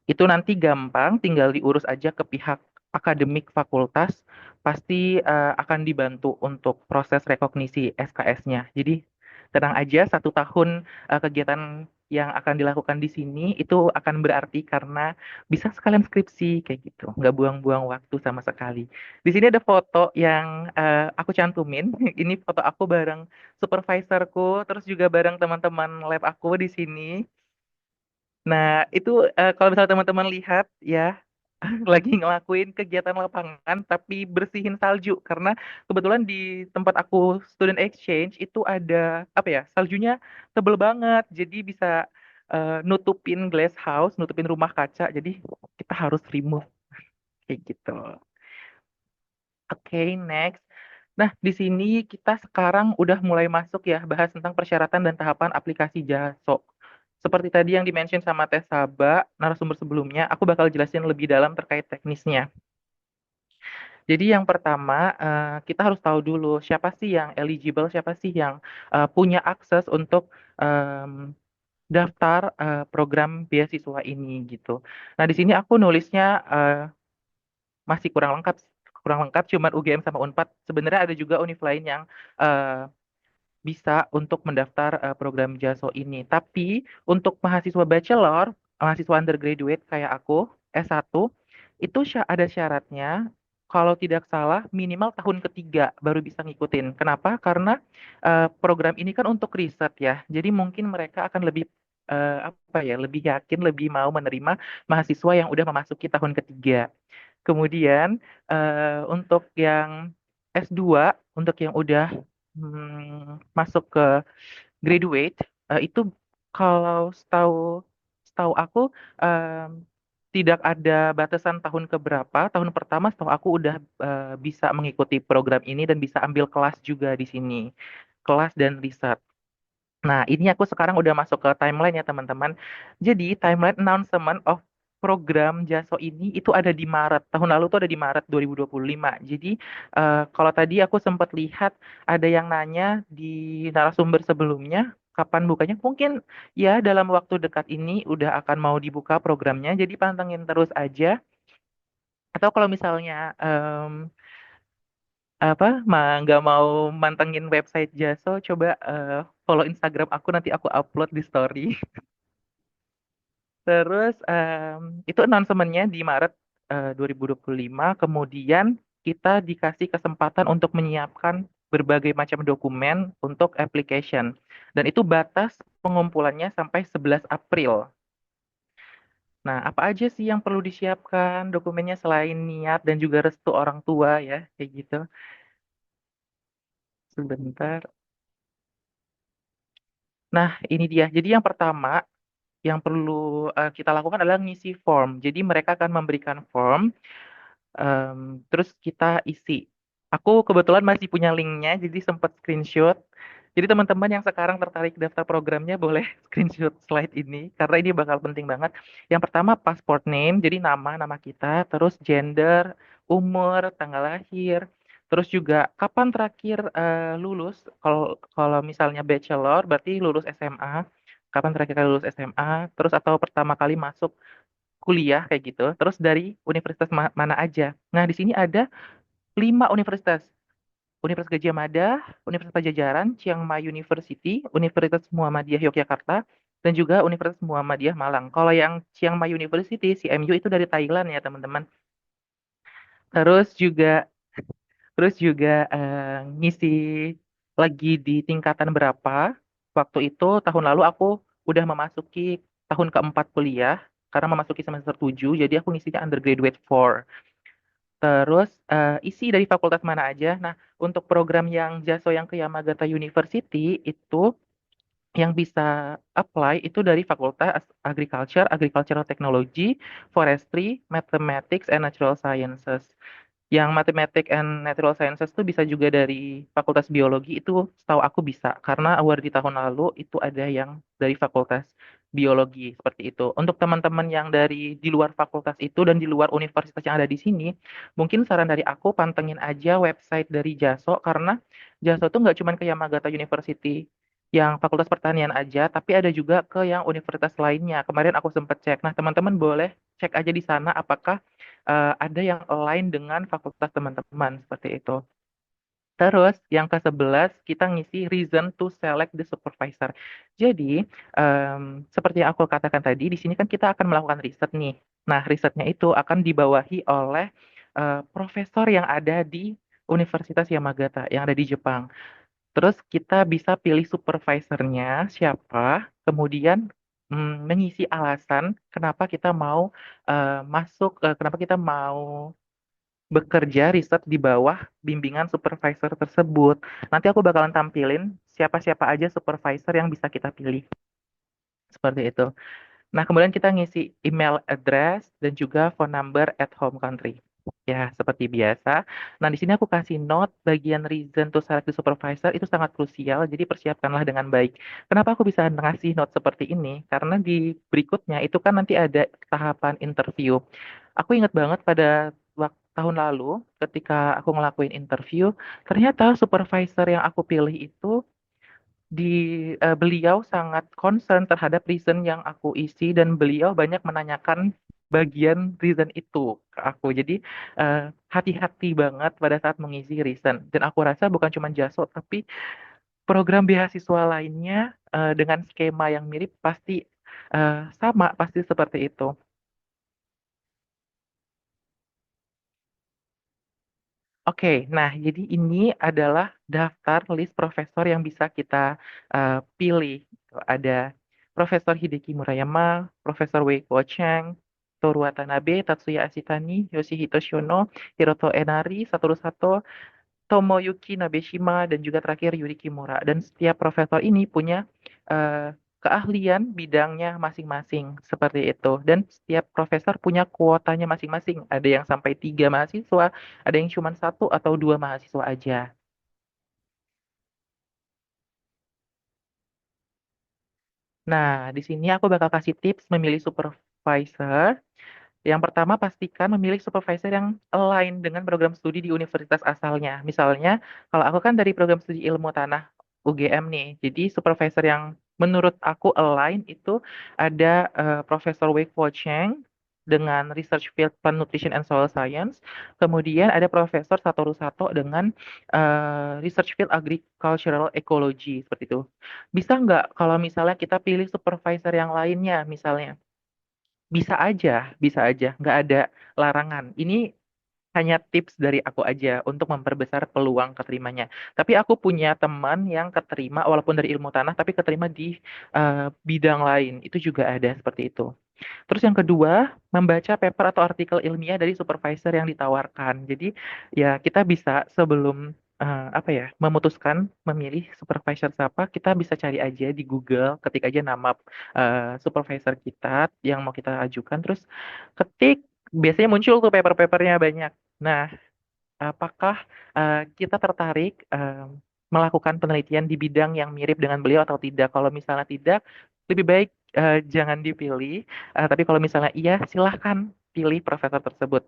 Itu nanti gampang, tinggal diurus aja ke pihak akademik fakultas, pasti akan dibantu untuk proses rekognisi SKS-nya. Jadi tenang aja, 1 tahun kegiatan yang akan dilakukan di sini itu akan berarti karena bisa sekalian skripsi kayak gitu, nggak buang-buang waktu sama sekali. Di sini ada foto yang aku cantumin. Ini foto aku bareng supervisorku, terus juga bareng teman-teman lab aku di sini. Nah, itu kalau misalnya teman-teman lihat ya, lagi ngelakuin kegiatan lapangan tapi bersihin salju karena kebetulan di tempat aku student exchange itu ada apa ya, saljunya tebel banget. Jadi bisa nutupin glass house, nutupin rumah kaca. Jadi kita harus remove kayak gitu. Oke, next. Nah, di sini kita sekarang udah mulai masuk ya, bahas tentang persyaratan dan tahapan aplikasi JASO. Seperti tadi yang dimention sama Teh Saba, narasumber sebelumnya, aku bakal jelasin lebih dalam terkait teknisnya. Jadi yang pertama, kita harus tahu dulu siapa sih yang eligible, siapa sih yang punya akses untuk daftar program beasiswa ini gitu. Nah, di sini aku nulisnya masih kurang lengkap cuman UGM sama Unpad. Sebenarnya ada juga univ lain yang eh, bisa untuk mendaftar program JASO ini. Tapi untuk mahasiswa bachelor, mahasiswa undergraduate kayak aku, S1, itu ada syaratnya kalau tidak salah minimal tahun ketiga baru bisa ngikutin. Kenapa? Karena program ini kan untuk riset ya. Jadi mungkin mereka akan lebih apa ya, lebih yakin, lebih mau menerima mahasiswa yang udah memasuki tahun ketiga. Kemudian untuk yang S2, untuk yang udah masuk ke graduate, itu kalau setahu setahu aku em, tidak ada batasan tahun keberapa. Tahun pertama setahu aku udah bisa mengikuti program ini dan bisa ambil kelas juga di sini, kelas dan riset. Nah, ini aku sekarang udah masuk ke timeline ya, teman-teman. Jadi, timeline announcement of program Jaso ini itu ada di Maret. Tahun lalu tuh ada di Maret 2025. Jadi, kalau tadi aku sempat lihat ada yang nanya di narasumber sebelumnya, kapan bukanya? Mungkin ya dalam waktu dekat ini udah akan mau dibuka programnya. Jadi, pantengin terus aja. Atau kalau misalnya apa nggak mau mantengin website Jaso, coba follow Instagram aku, nanti aku upload di story. Terus itu announcement-nya di Maret 2025. Kemudian kita dikasih kesempatan untuk menyiapkan berbagai macam dokumen untuk application. Dan itu batas pengumpulannya sampai 11 April. Nah, apa aja sih yang perlu disiapkan dokumennya selain niat dan juga restu orang tua ya, kayak gitu. Sebentar. Nah, ini dia. Jadi yang pertama yang perlu kita lakukan adalah ngisi form. Jadi mereka akan memberikan form, terus kita isi. Aku kebetulan masih punya linknya, jadi sempat screenshot. Jadi teman-teman yang sekarang tertarik daftar programnya boleh screenshot slide ini, karena ini bakal penting banget. Yang pertama passport name, jadi nama kita, terus gender, umur, tanggal lahir, terus juga kapan terakhir lulus. Kalau kalau misalnya bachelor, berarti lulus SMA. Kapan terakhir kali lulus SMA, terus atau pertama kali masuk kuliah kayak gitu. Terus dari universitas mana aja. Nah, di sini ada 5 universitas. Universitas Gadjah Mada, Universitas Pajajaran, Chiang Mai University, Universitas Muhammadiyah Yogyakarta, dan juga Universitas Muhammadiyah Malang. Kalau yang Chiang Mai University, CMU itu dari Thailand ya, teman-teman. Terus juga ngisi lagi di tingkatan berapa. Waktu itu tahun lalu aku udah memasuki tahun keempat kuliah karena memasuki semester 7, jadi aku ngisinya undergraduate 4. Terus isi dari fakultas mana aja. Nah, untuk program yang JASO yang ke Yamagata University itu yang bisa apply itu dari Fakultas Agriculture, Agricultural Technology, Forestry, Mathematics, and Natural Sciences. Yang Mathematics and Natural Sciences itu bisa juga dari Fakultas Biologi, itu setahu aku bisa. Karena award di tahun lalu itu ada yang dari Fakultas Biologi, seperti itu. Untuk teman-teman yang dari di luar fakultas itu dan di luar universitas yang ada di sini, mungkin saran dari aku pantengin aja website dari JASO, karena JASO tuh nggak cuma ke Yamagata University yang Fakultas Pertanian aja, tapi ada juga ke yang universitas lainnya. Kemarin aku sempat cek. Nah, teman-teman boleh cek aja di sana apakah ada yang align dengan fakultas teman-teman, seperti itu. Terus yang ke-11 kita ngisi reason to select the supervisor. Jadi seperti yang aku katakan tadi, di sini kan kita akan melakukan riset nih. Nah, risetnya itu akan dibawahi oleh profesor yang ada di Universitas Yamagata yang ada di Jepang. Terus kita bisa pilih supervisornya siapa, kemudian mengisi alasan kenapa kita mau kenapa kita mau bekerja riset di bawah bimbingan supervisor tersebut. Nanti aku bakalan tampilin siapa-siapa aja supervisor yang bisa kita pilih. Seperti itu. Nah, kemudian kita ngisi email address dan juga phone number at home country. Ya, seperti biasa. Nah, di sini aku kasih note bagian reason to select the supervisor itu sangat krusial, jadi persiapkanlah dengan baik. Kenapa aku bisa ngasih note seperti ini? Karena di berikutnya itu kan nanti ada tahapan interview. Aku ingat banget pada waktu tahun lalu ketika aku ngelakuin interview, ternyata supervisor yang aku pilih itu beliau sangat concern terhadap reason yang aku isi dan beliau banyak menanyakan bagian reason itu ke aku. Jadi hati-hati banget pada saat mengisi reason. Dan aku rasa bukan cuma JASO, tapi program beasiswa lainnya dengan skema yang mirip pasti sama, pasti seperti itu. Oke, nah jadi ini adalah daftar list profesor yang bisa kita pilih. Ada Profesor Hideki Murayama, Profesor Wei Kuo Cheng, Toru Watanabe, Tatsuya Ashitani, Yoshihito Shono, Hiroto Enari, Satoru Sato, Tomoyuki Nabeshima, dan juga terakhir Yuri Kimura. Dan setiap profesor ini punya keahlian bidangnya masing-masing, seperti itu. Dan setiap profesor punya kuotanya masing-masing. Ada yang sampai 3 mahasiswa, ada yang cuma 1 atau 2 mahasiswa aja. Nah, di sini aku bakal kasih tips memilih supervisor. Yang pertama, pastikan memilih supervisor yang align dengan program studi di universitas asalnya. Misalnya, kalau aku kan dari program studi ilmu tanah UGM nih, jadi supervisor yang menurut aku align itu ada Profesor Wei Kuo Cheng dengan Research Field Plant Nutrition and Soil Science, kemudian ada Profesor Satoru Sato dengan Research Field Agricultural Ecology, seperti itu. Bisa nggak kalau misalnya kita pilih supervisor yang lainnya, misalnya? Bisa aja, nggak ada larangan. Ini hanya tips dari aku aja untuk memperbesar peluang keterimanya. Tapi aku punya teman yang keterima, walaupun dari ilmu tanah, tapi keterima di bidang lain. Itu juga ada seperti itu. Terus yang kedua, membaca paper atau artikel ilmiah dari supervisor yang ditawarkan. Jadi ya kita bisa sebelum apa ya memutuskan memilih supervisor siapa, kita bisa cari aja di Google, ketik aja nama supervisor kita yang mau kita ajukan, terus ketik, biasanya muncul tuh paper-papernya banyak. Nah, apakah kita tertarik melakukan penelitian di bidang yang mirip dengan beliau atau tidak? Kalau misalnya tidak, lebih baik jangan dipilih. Tapi kalau misalnya iya, silahkan pilih profesor tersebut.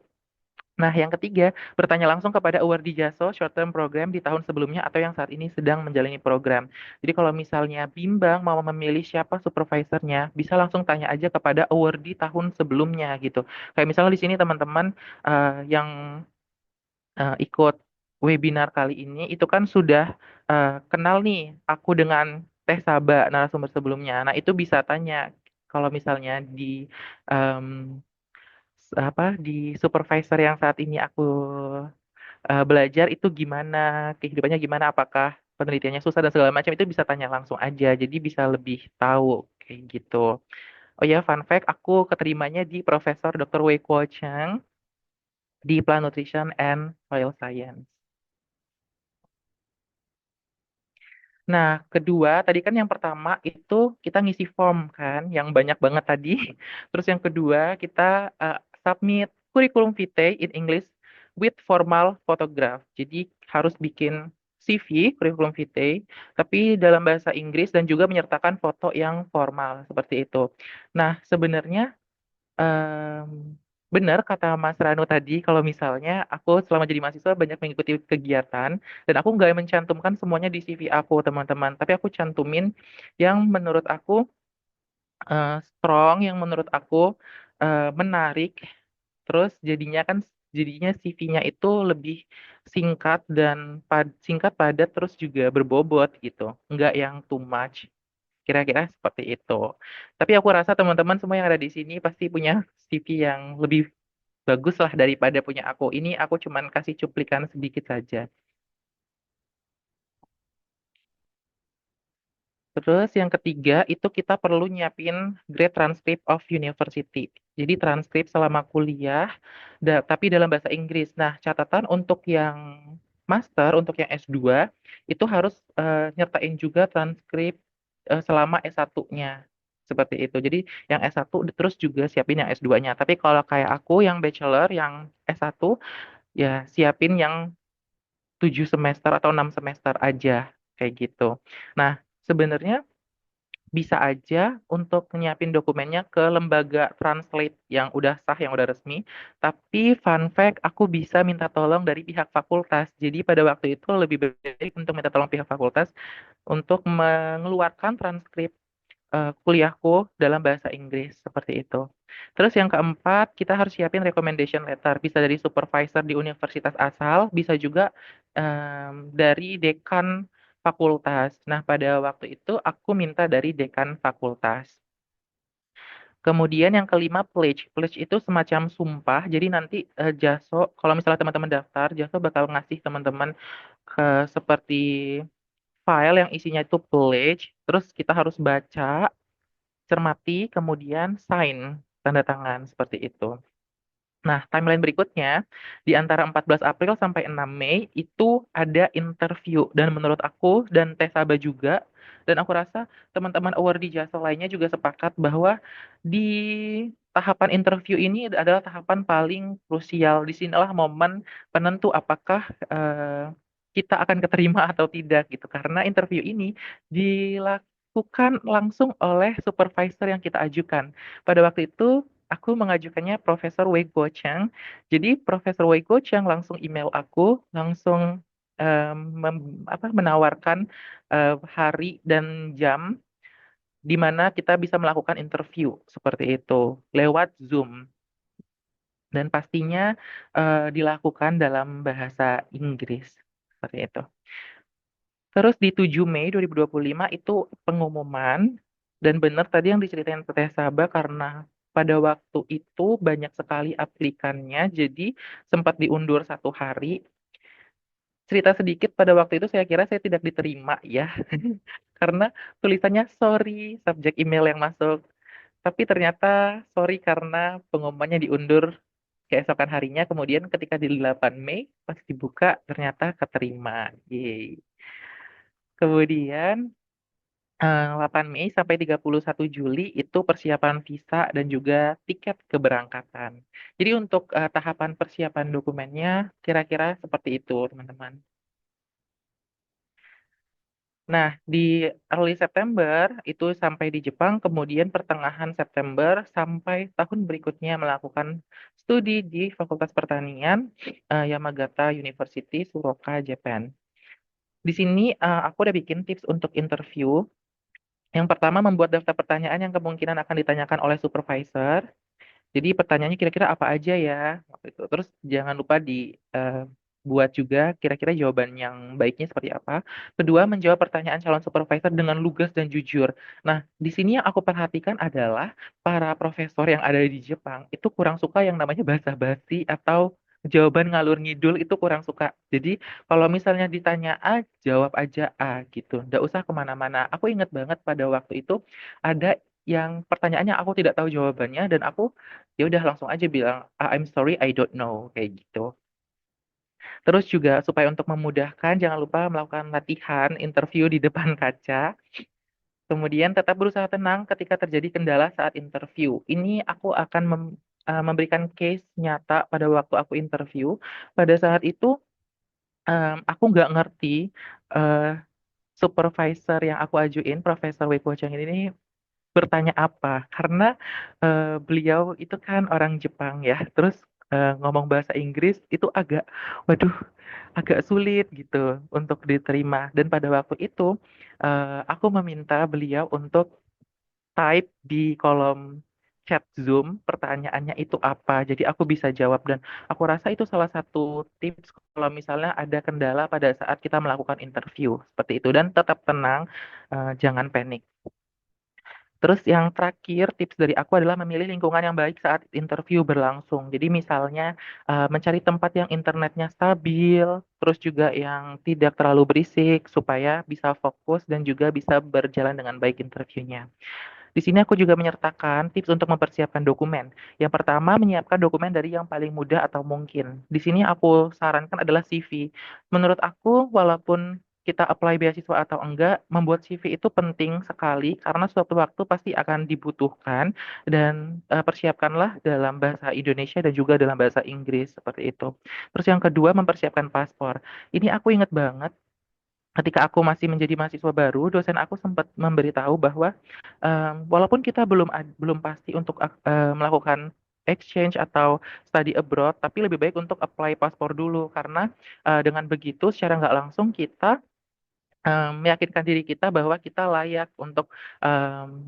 Nah, yang ketiga, bertanya langsung kepada awardee JASO short term program di tahun sebelumnya atau yang saat ini sedang menjalani program. Jadi kalau misalnya bimbang mau memilih siapa supervisornya, bisa langsung tanya aja kepada awardee tahun sebelumnya gitu. Kayak misalnya di sini teman-teman yang ikut webinar kali ini itu kan sudah kenal nih aku dengan Teh Saba narasumber sebelumnya. Nah, itu bisa tanya kalau misalnya em, di supervisor yang saat ini aku belajar itu gimana, kehidupannya gimana, apakah penelitiannya susah dan segala macam, itu bisa tanya langsung aja. Jadi bisa lebih tahu kayak gitu. Oh ya, fun fact, aku keterimanya di Profesor Dr. Wei Kuo Cheng. di Plant Nutrition and Soil Science. Nah, kedua, tadi kan yang pertama itu kita ngisi form kan, yang banyak banget tadi. Terus yang kedua, kita submit curriculum vitae in English with formal photograph. Jadi harus bikin CV, curriculum vitae, tapi dalam bahasa Inggris dan juga menyertakan foto yang formal seperti itu. Nah, sebenarnya benar kata Mas Ranu tadi, kalau misalnya aku selama jadi mahasiswa banyak mengikuti kegiatan, dan aku nggak mencantumkan semuanya di CV aku, teman-teman. Tapi aku cantumin yang menurut aku strong, yang menurut aku menarik, terus jadinya CV-nya itu lebih singkat dan singkat, padat, terus juga berbobot gitu. Nggak yang too much. Kira-kira seperti itu. Tapi aku rasa teman-teman semua yang ada di sini pasti punya CV yang lebih bagus lah daripada punya aku. Ini aku cuman kasih cuplikan sedikit saja. Terus yang ketiga itu kita perlu nyiapin grade transcript of university. Jadi transkrip selama kuliah, tapi dalam bahasa Inggris. Nah, catatan untuk yang master, untuk yang S2, itu harus nyertain juga transkrip selama S1-nya. Seperti itu. Jadi yang S1 terus juga siapin yang S2-nya. Tapi kalau kayak aku yang bachelor, yang S1, ya siapin yang 7 semester atau 6 semester aja. Kayak gitu. Nah, sebenarnya bisa aja untuk nyiapin dokumennya ke lembaga translate yang udah sah, yang udah resmi. Tapi fun fact, aku bisa minta tolong dari pihak fakultas. Jadi pada waktu itu lebih baik untuk minta tolong pihak fakultas untuk mengeluarkan transkrip kuliahku dalam bahasa Inggris seperti itu. Terus yang keempat, kita harus siapin recommendation letter. Bisa dari supervisor di universitas asal, bisa juga dari dekan fakultas. Nah, pada waktu itu aku minta dari dekan fakultas. Kemudian yang kelima, pledge. Pledge itu semacam sumpah. Jadi nanti Jaso, kalau misalnya teman-teman daftar, Jaso bakal ngasih teman-teman seperti file yang isinya itu pledge. Terus kita harus baca, cermati, kemudian sign, tanda tangan, seperti itu. Nah, timeline berikutnya, di antara 14 April sampai 6 Mei, itu ada interview. Dan menurut aku, dan Tesaba juga, dan aku rasa teman-teman award di jasa lainnya juga sepakat bahwa di tahapan interview ini adalah tahapan paling krusial. Disinilah momen penentu apakah kita akan keterima atau tidak gitu. Karena interview ini dilakukan langsung oleh supervisor yang kita ajukan. Pada waktu itu aku mengajukannya Profesor Wei Guoqiang. Jadi Profesor Wei Guoqiang langsung email aku, langsung menawarkan hari dan jam di mana kita bisa melakukan interview seperti itu lewat Zoom. Dan pastinya dilakukan dalam bahasa Inggris seperti itu. Terus di 7 Mei 2025 itu pengumuman, dan benar tadi yang diceritain Teteh Sabah, karena pada waktu itu banyak sekali aplikannya, jadi sempat diundur 1 hari. Cerita sedikit, pada waktu itu saya kira saya tidak diterima ya, karena tulisannya sorry, subjek email yang masuk. Tapi ternyata sorry karena pengumumannya diundur keesokan harinya, kemudian ketika di 8 Mei, pas dibuka ternyata keterima. Yeay. Kemudian 8 Mei sampai 31 Juli itu persiapan visa dan juga tiket keberangkatan. Jadi untuk tahapan persiapan dokumennya kira-kira seperti itu, teman-teman. Nah, di early September itu sampai di Jepang, kemudian pertengahan September sampai tahun berikutnya melakukan studi di Fakultas Pertanian Yamagata University, Fukuoka, Japan. Di sini aku udah bikin tips untuk interview. Yang pertama, membuat daftar pertanyaan yang kemungkinan akan ditanyakan oleh supervisor. Jadi pertanyaannya kira-kira apa aja ya, waktu itu. Terus jangan lupa buat juga kira-kira jawaban yang baiknya seperti apa. Kedua, menjawab pertanyaan calon supervisor dengan lugas dan jujur. Nah, di sini yang aku perhatikan adalah para profesor yang ada di Jepang itu kurang suka yang namanya basa-basi atau jawaban ngalur ngidul, itu kurang suka. Jadi kalau misalnya ditanya A, jawab aja A gitu. Nggak usah kemana-mana. Aku ingat banget pada waktu itu ada yang pertanyaannya aku tidak tahu jawabannya dan aku ya udah langsung aja bilang, I'm sorry, I don't know kayak gitu. Terus juga supaya untuk memudahkan jangan lupa melakukan latihan interview di depan kaca. Kemudian tetap berusaha tenang ketika terjadi kendala saat interview. Ini aku akan memberikan case nyata pada waktu aku interview. Pada saat itu aku nggak ngerti eh, supervisor yang aku ajuin, Profesor Wei Chang ini bertanya apa. Karena beliau itu kan orang Jepang ya. Terus ngomong bahasa Inggris itu waduh, agak sulit gitu untuk diterima. Dan pada waktu itu aku meminta beliau untuk type di kolom chat Zoom pertanyaannya itu apa. Jadi aku bisa jawab dan aku rasa itu salah satu tips kalau misalnya ada kendala pada saat kita melakukan interview seperti itu dan tetap tenang, jangan panik. Terus yang terakhir tips dari aku adalah memilih lingkungan yang baik saat interview berlangsung. Jadi misalnya mencari tempat yang internetnya stabil, terus juga yang tidak terlalu berisik supaya bisa fokus dan juga bisa berjalan dengan baik interviewnya. Di sini aku juga menyertakan tips untuk mempersiapkan dokumen. Yang pertama, menyiapkan dokumen dari yang paling mudah atau mungkin. Di sini aku sarankan adalah CV. Menurut aku, walaupun kita apply beasiswa atau enggak, membuat CV itu penting sekali karena suatu waktu pasti akan dibutuhkan dan persiapkanlah dalam bahasa Indonesia dan juga dalam bahasa Inggris seperti itu. Terus yang kedua, mempersiapkan paspor. Ini aku ingat banget ketika aku masih menjadi mahasiswa baru, dosen aku sempat memberitahu bahwa walaupun kita belum pasti untuk melakukan exchange atau study abroad, tapi lebih baik untuk apply paspor dulu karena dengan begitu secara nggak langsung kita meyakinkan diri kita bahwa kita layak untuk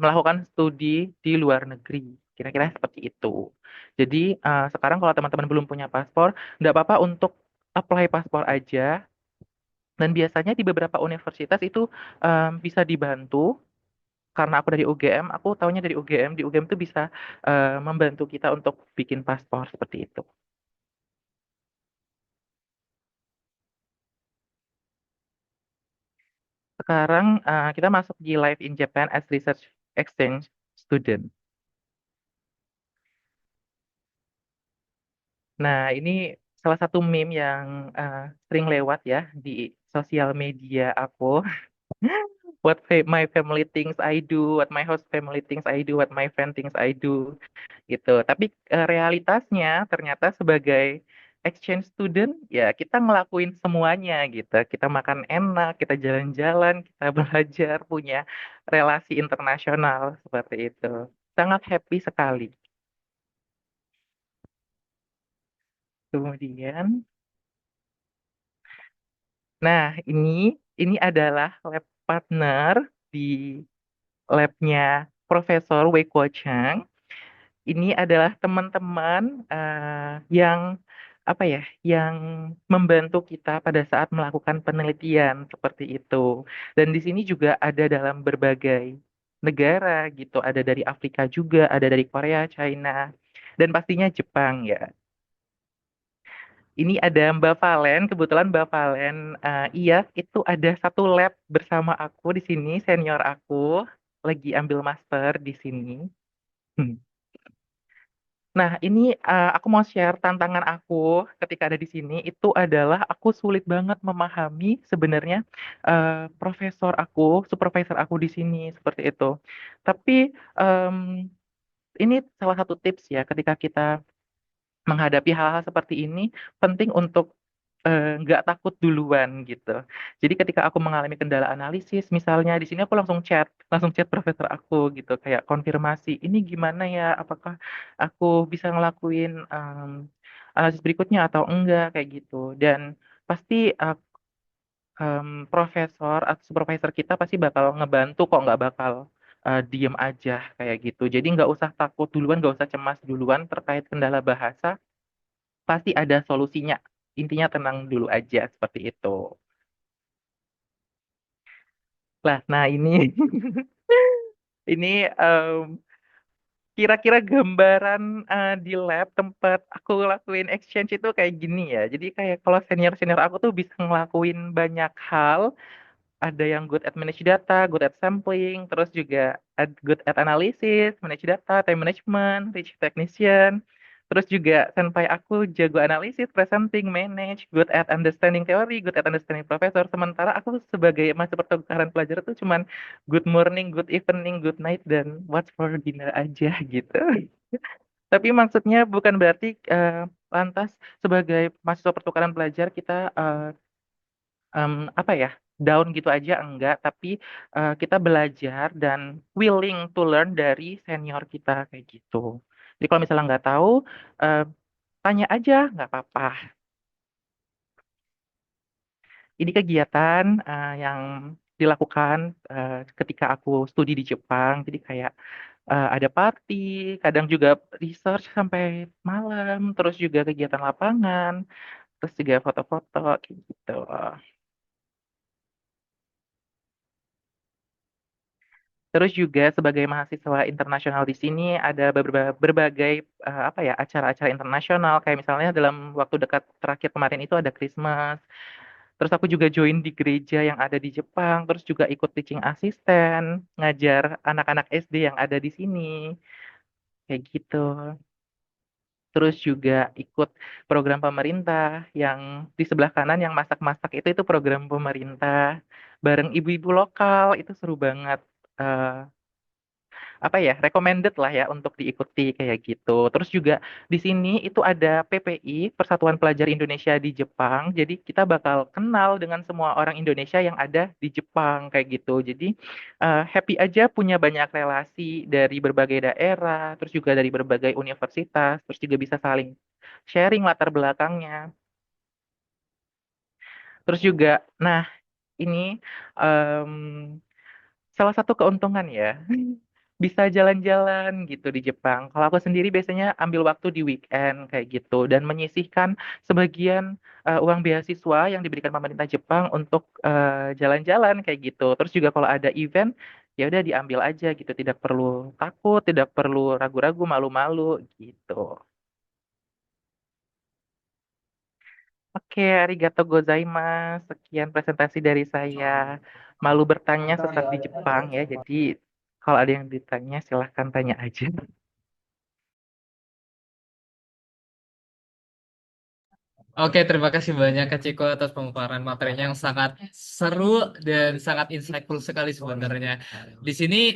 melakukan studi di luar negeri. Kira-kira seperti itu. Jadi sekarang kalau teman-teman belum punya paspor, nggak apa-apa untuk apply paspor aja dan biasanya di beberapa universitas itu bisa dibantu karena aku dari UGM, aku tahunya dari UGM, di UGM itu bisa membantu kita untuk bikin paspor seperti itu. Sekarang kita masuk di Live in Japan as Research Exchange Student. Nah, ini salah satu meme yang sering lewat ya di sosial media aku. My family thinks I do, what my host family thinks I do, what my friend thinks I do, gitu. Tapi realitasnya ternyata sebagai exchange student ya kita ngelakuin semuanya gitu. Kita makan enak, kita jalan-jalan, kita belajar, punya relasi internasional seperti itu. Sangat happy sekali. Kemudian, nah ini adalah lab partner di labnya Profesor Wei Kuo Chang. Ini adalah teman-teman yang apa ya, yang membantu kita pada saat melakukan penelitian seperti itu. Dan di sini juga ada dalam berbagai negara gitu, ada dari Afrika juga, ada dari Korea, China, dan pastinya Jepang ya. Ini ada Mbak Valen, kebetulan Mbak Valen, iya itu ada satu lab bersama aku di sini, senior aku lagi ambil master di sini. Nah, ini aku mau share tantangan aku ketika ada di sini itu adalah aku sulit banget memahami sebenarnya supervisor aku di sini seperti itu. Tapi em, ini salah satu tips ya ketika kita menghadapi hal-hal seperti ini penting untuk nggak takut duluan gitu. Jadi ketika aku mengalami kendala analisis, misalnya di sini aku langsung chat profesor aku gitu, kayak konfirmasi, ini gimana ya, apakah aku bisa ngelakuin analisis berikutnya atau enggak kayak gitu. Dan pasti profesor atau supervisor kita pasti bakal ngebantu kok, nggak bakal diem aja kayak gitu. Jadi nggak usah takut duluan, nggak usah cemas duluan terkait kendala bahasa pasti ada solusinya. Intinya tenang dulu aja seperti itu. Lah, nah ini ini kira-kira gambaran di lab tempat aku lakuin exchange itu kayak gini ya. Jadi kayak kalau senior-senior aku tuh bisa ngelakuin banyak hal ada yang good at manage data, good at sampling, terus juga good at analysis, manage data, time management, research technician. Terus juga senpai aku jago analisis, presenting, manage, good at understanding theory, good at understanding professor. Sementara aku sebagai masa pertukaran pelajar itu cuman good morning, good evening, good night, dan what's for dinner aja gitu. Tapi maksudnya bukan berarti lantas sebagai mahasiswa pertukaran pelajar kita apa ya, down gitu aja enggak, tapi kita belajar dan willing to learn dari senior kita kayak gitu. Jadi kalau misalnya nggak tahu, eh, tanya aja, nggak apa-apa. Ini kegiatan yang dilakukan ketika aku studi di Jepang. Jadi kayak ada party, kadang juga research sampai malam, terus juga kegiatan lapangan, terus juga foto-foto kayak gitu. Terus juga sebagai mahasiswa internasional di sini ada berbagai apa ya, acara-acara internasional kayak misalnya dalam waktu dekat terakhir kemarin itu ada Christmas. Terus aku juga join di gereja yang ada di Jepang, terus juga ikut teaching assistant, ngajar anak-anak SD yang ada di sini kayak gitu. Terus juga ikut program pemerintah yang di sebelah kanan yang masak-masak itu program pemerintah bareng ibu-ibu lokal, itu seru banget. Eh, apa ya, recommended lah ya untuk diikuti kayak gitu. Terus juga di sini itu ada PPI, Persatuan Pelajar Indonesia di Jepang. Jadi kita bakal kenal dengan semua orang Indonesia yang ada di Jepang kayak gitu. Jadi happy aja punya banyak relasi dari berbagai daerah, terus juga dari berbagai universitas, terus juga bisa saling sharing latar belakangnya. Terus juga, nah ini em, salah satu keuntungan ya, bisa jalan-jalan gitu di Jepang. Kalau aku sendiri biasanya ambil waktu di weekend kayak gitu dan menyisihkan sebagian uang beasiswa yang diberikan pemerintah Jepang untuk jalan-jalan kayak gitu. Terus juga kalau ada event, ya udah diambil aja gitu, tidak perlu takut, tidak perlu ragu-ragu, malu-malu gitu. Oke, arigato gozaimasu. Sekian presentasi dari saya. Malu bertanya sesat di Jepang ya. Jadi kalau ada yang ditanya silahkan tanya aja. Oke, terima kasih banyak Kak Ciko atas pemaparan materinya yang sangat seru dan sangat insightful sekali sebenarnya. Di sini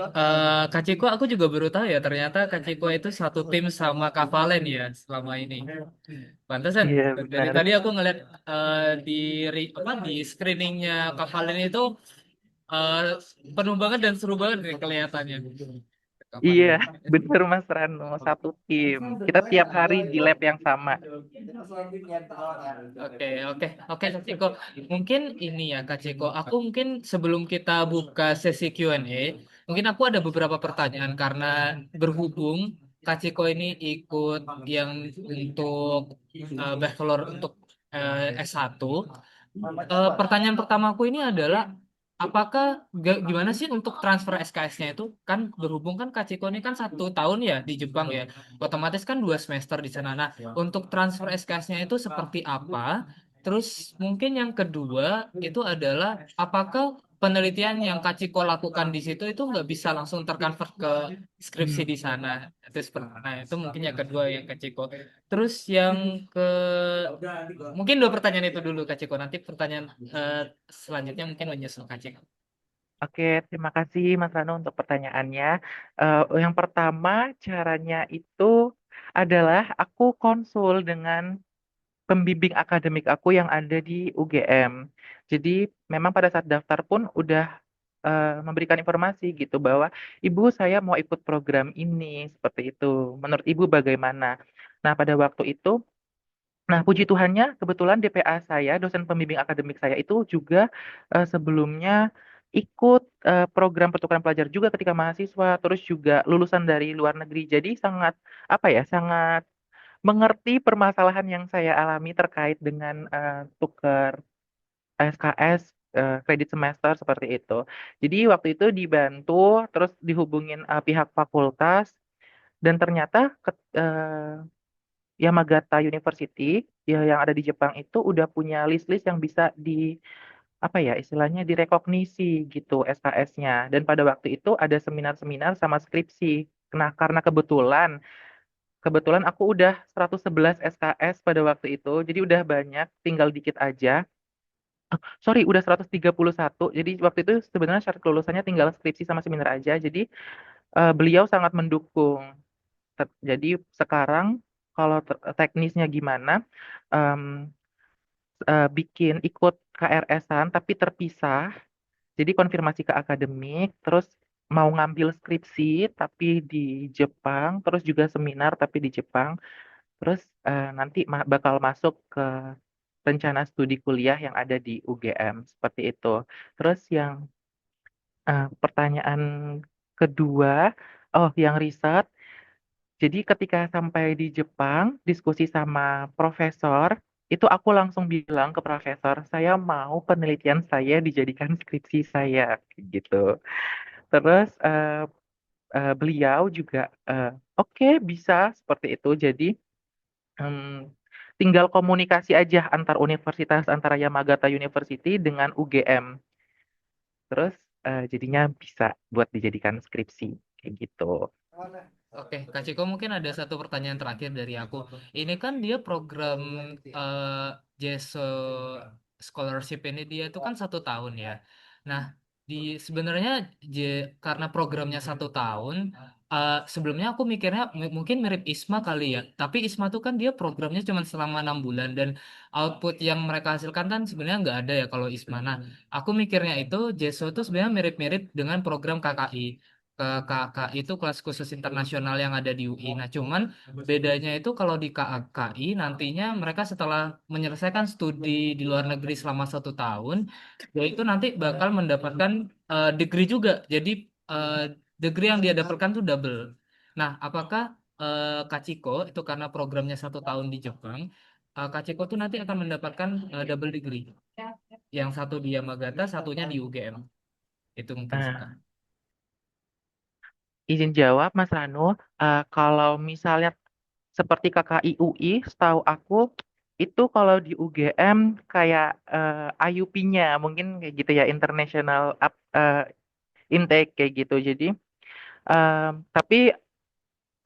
Kak Ciko aku juga baru tahu ya ternyata Kak Ciko itu satu tim sama Kak Valen ya selama ini. Pantesan Iya, dari benar. tadi aku ngeliat di di screeningnya Kak Valen itu eh, penuh banget dan seru banget nih kelihatannya. Kapan Iya, ya? benar Mas Rano. Satu tim. Kita tiap hari di lab yang sama. Oke, oke, oke, Kak Ciko. Mungkin ini ya, Kak Ciko. Aku mungkin sebelum kita buka sesi Q&A, mungkin aku ada beberapa pertanyaan karena berhubung Kak Ciko ini ikut yang untuk bachelor untuk S1. Pertanyaan pertamaku ini adalah apakah gimana sih untuk transfer SKS-nya itu kan berhubung kan Kak Ciko ini kan 1 tahun ya di Jepang ya, otomatis kan 2 semester di sana. Nah, untuk transfer SKS-nya itu seperti apa? Terus mungkin yang kedua itu adalah apakah penelitian yang Kak Ciko lakukan di situ itu nggak bisa langsung terkonvert ke skripsi di sana? Itu seperti, nah itu mungkin yang kedua yang Kak Ciko. Terus yang ke mungkin dua pertanyaan itu dulu Kak Ciko. Nanti pertanyaan selanjutnya mungkin menyusul Kak Ciko. Oke, terima kasih Mas Rano untuk pertanyaannya. Yang pertama, caranya itu adalah aku konsul dengan pembimbing akademik aku yang ada di UGM. Jadi memang pada saat daftar pun udah memberikan informasi gitu bahwa ibu saya mau ikut program ini seperti itu. Menurut ibu bagaimana? Nah pada waktu itu, nah puji Tuhannya kebetulan DPA saya, dosen pembimbing akademik saya itu juga sebelumnya ikut program pertukaran pelajar juga ketika mahasiswa, terus juga lulusan dari luar negeri. Jadi sangat apa ya, sangat mengerti permasalahan yang saya alami terkait dengan tukar SKS kredit semester seperti itu. Jadi waktu itu dibantu, terus dihubungin pihak fakultas, dan ternyata Yamagata University ya, yang ada di Jepang itu udah punya list-list yang bisa apa ya istilahnya direkognisi gitu SKS-nya. Dan pada waktu itu ada seminar-seminar sama skripsi. Nah, karena kebetulan aku udah 111 SKS pada waktu itu, jadi udah banyak, tinggal dikit aja. Sorry, udah 131. Jadi waktu itu sebenarnya syarat kelulusannya tinggal skripsi sama seminar aja. Jadi beliau sangat mendukung. Jadi sekarang kalau teknisnya gimana, em, bikin ikut KRS-an tapi terpisah. Jadi konfirmasi ke akademik, terus mau ngambil skripsi tapi di Jepang, terus juga seminar tapi di Jepang, terus nanti bakal masuk ke rencana studi kuliah yang ada di UGM seperti itu. Terus yang pertanyaan kedua, oh yang riset. Jadi ketika sampai di Jepang, diskusi sama profesor, itu aku langsung bilang ke profesor, saya mau penelitian saya dijadikan skripsi saya, kayak gitu. Terus beliau juga oke bisa seperti itu. Jadi em, tinggal komunikasi aja antar universitas antara Yamagata University dengan UGM. Terus jadinya bisa buat dijadikan skripsi kayak gitu. Oke, Kak Ciko mungkin ada satu pertanyaan terakhir dari aku. Ini kan dia program eh JESO Scholarship ini dia itu kan 1 tahun ya. Nah, sebenarnya karena programnya 1 tahun, sebelumnya aku mikirnya mungkin mirip ISMA kali ya. Tapi ISMA tuh kan dia programnya cuma selama 6 bulan dan output yang mereka hasilkan kan sebenarnya nggak ada ya kalau ISMA. Nah, aku mikirnya itu JESO tuh sebenarnya mirip-mirip dengan program KKI ke KKI itu kelas khusus internasional yang ada di UI. Nah, cuman bedanya itu kalau di KKI nantinya mereka setelah menyelesaikan studi di luar negeri selama 1 tahun, yaitu nanti bakal mendapatkan degree juga. Jadi eh, degree yang dia dapatkan tuh double. Nah, apakah Kak Ciko itu karena programnya 1 tahun di Jepang, Kak Ciko tuh nanti akan mendapatkan double degree. Yang satu di Yamagata, satunya di UGM. Itu mungkin sih, Kak. Nah, izin jawab Mas Ranu, kalau misalnya seperti KKI UI, setahu aku itu kalau di UGM kayak IUP-nya mungkin kayak gitu ya, International Intake kayak gitu. Jadi tapi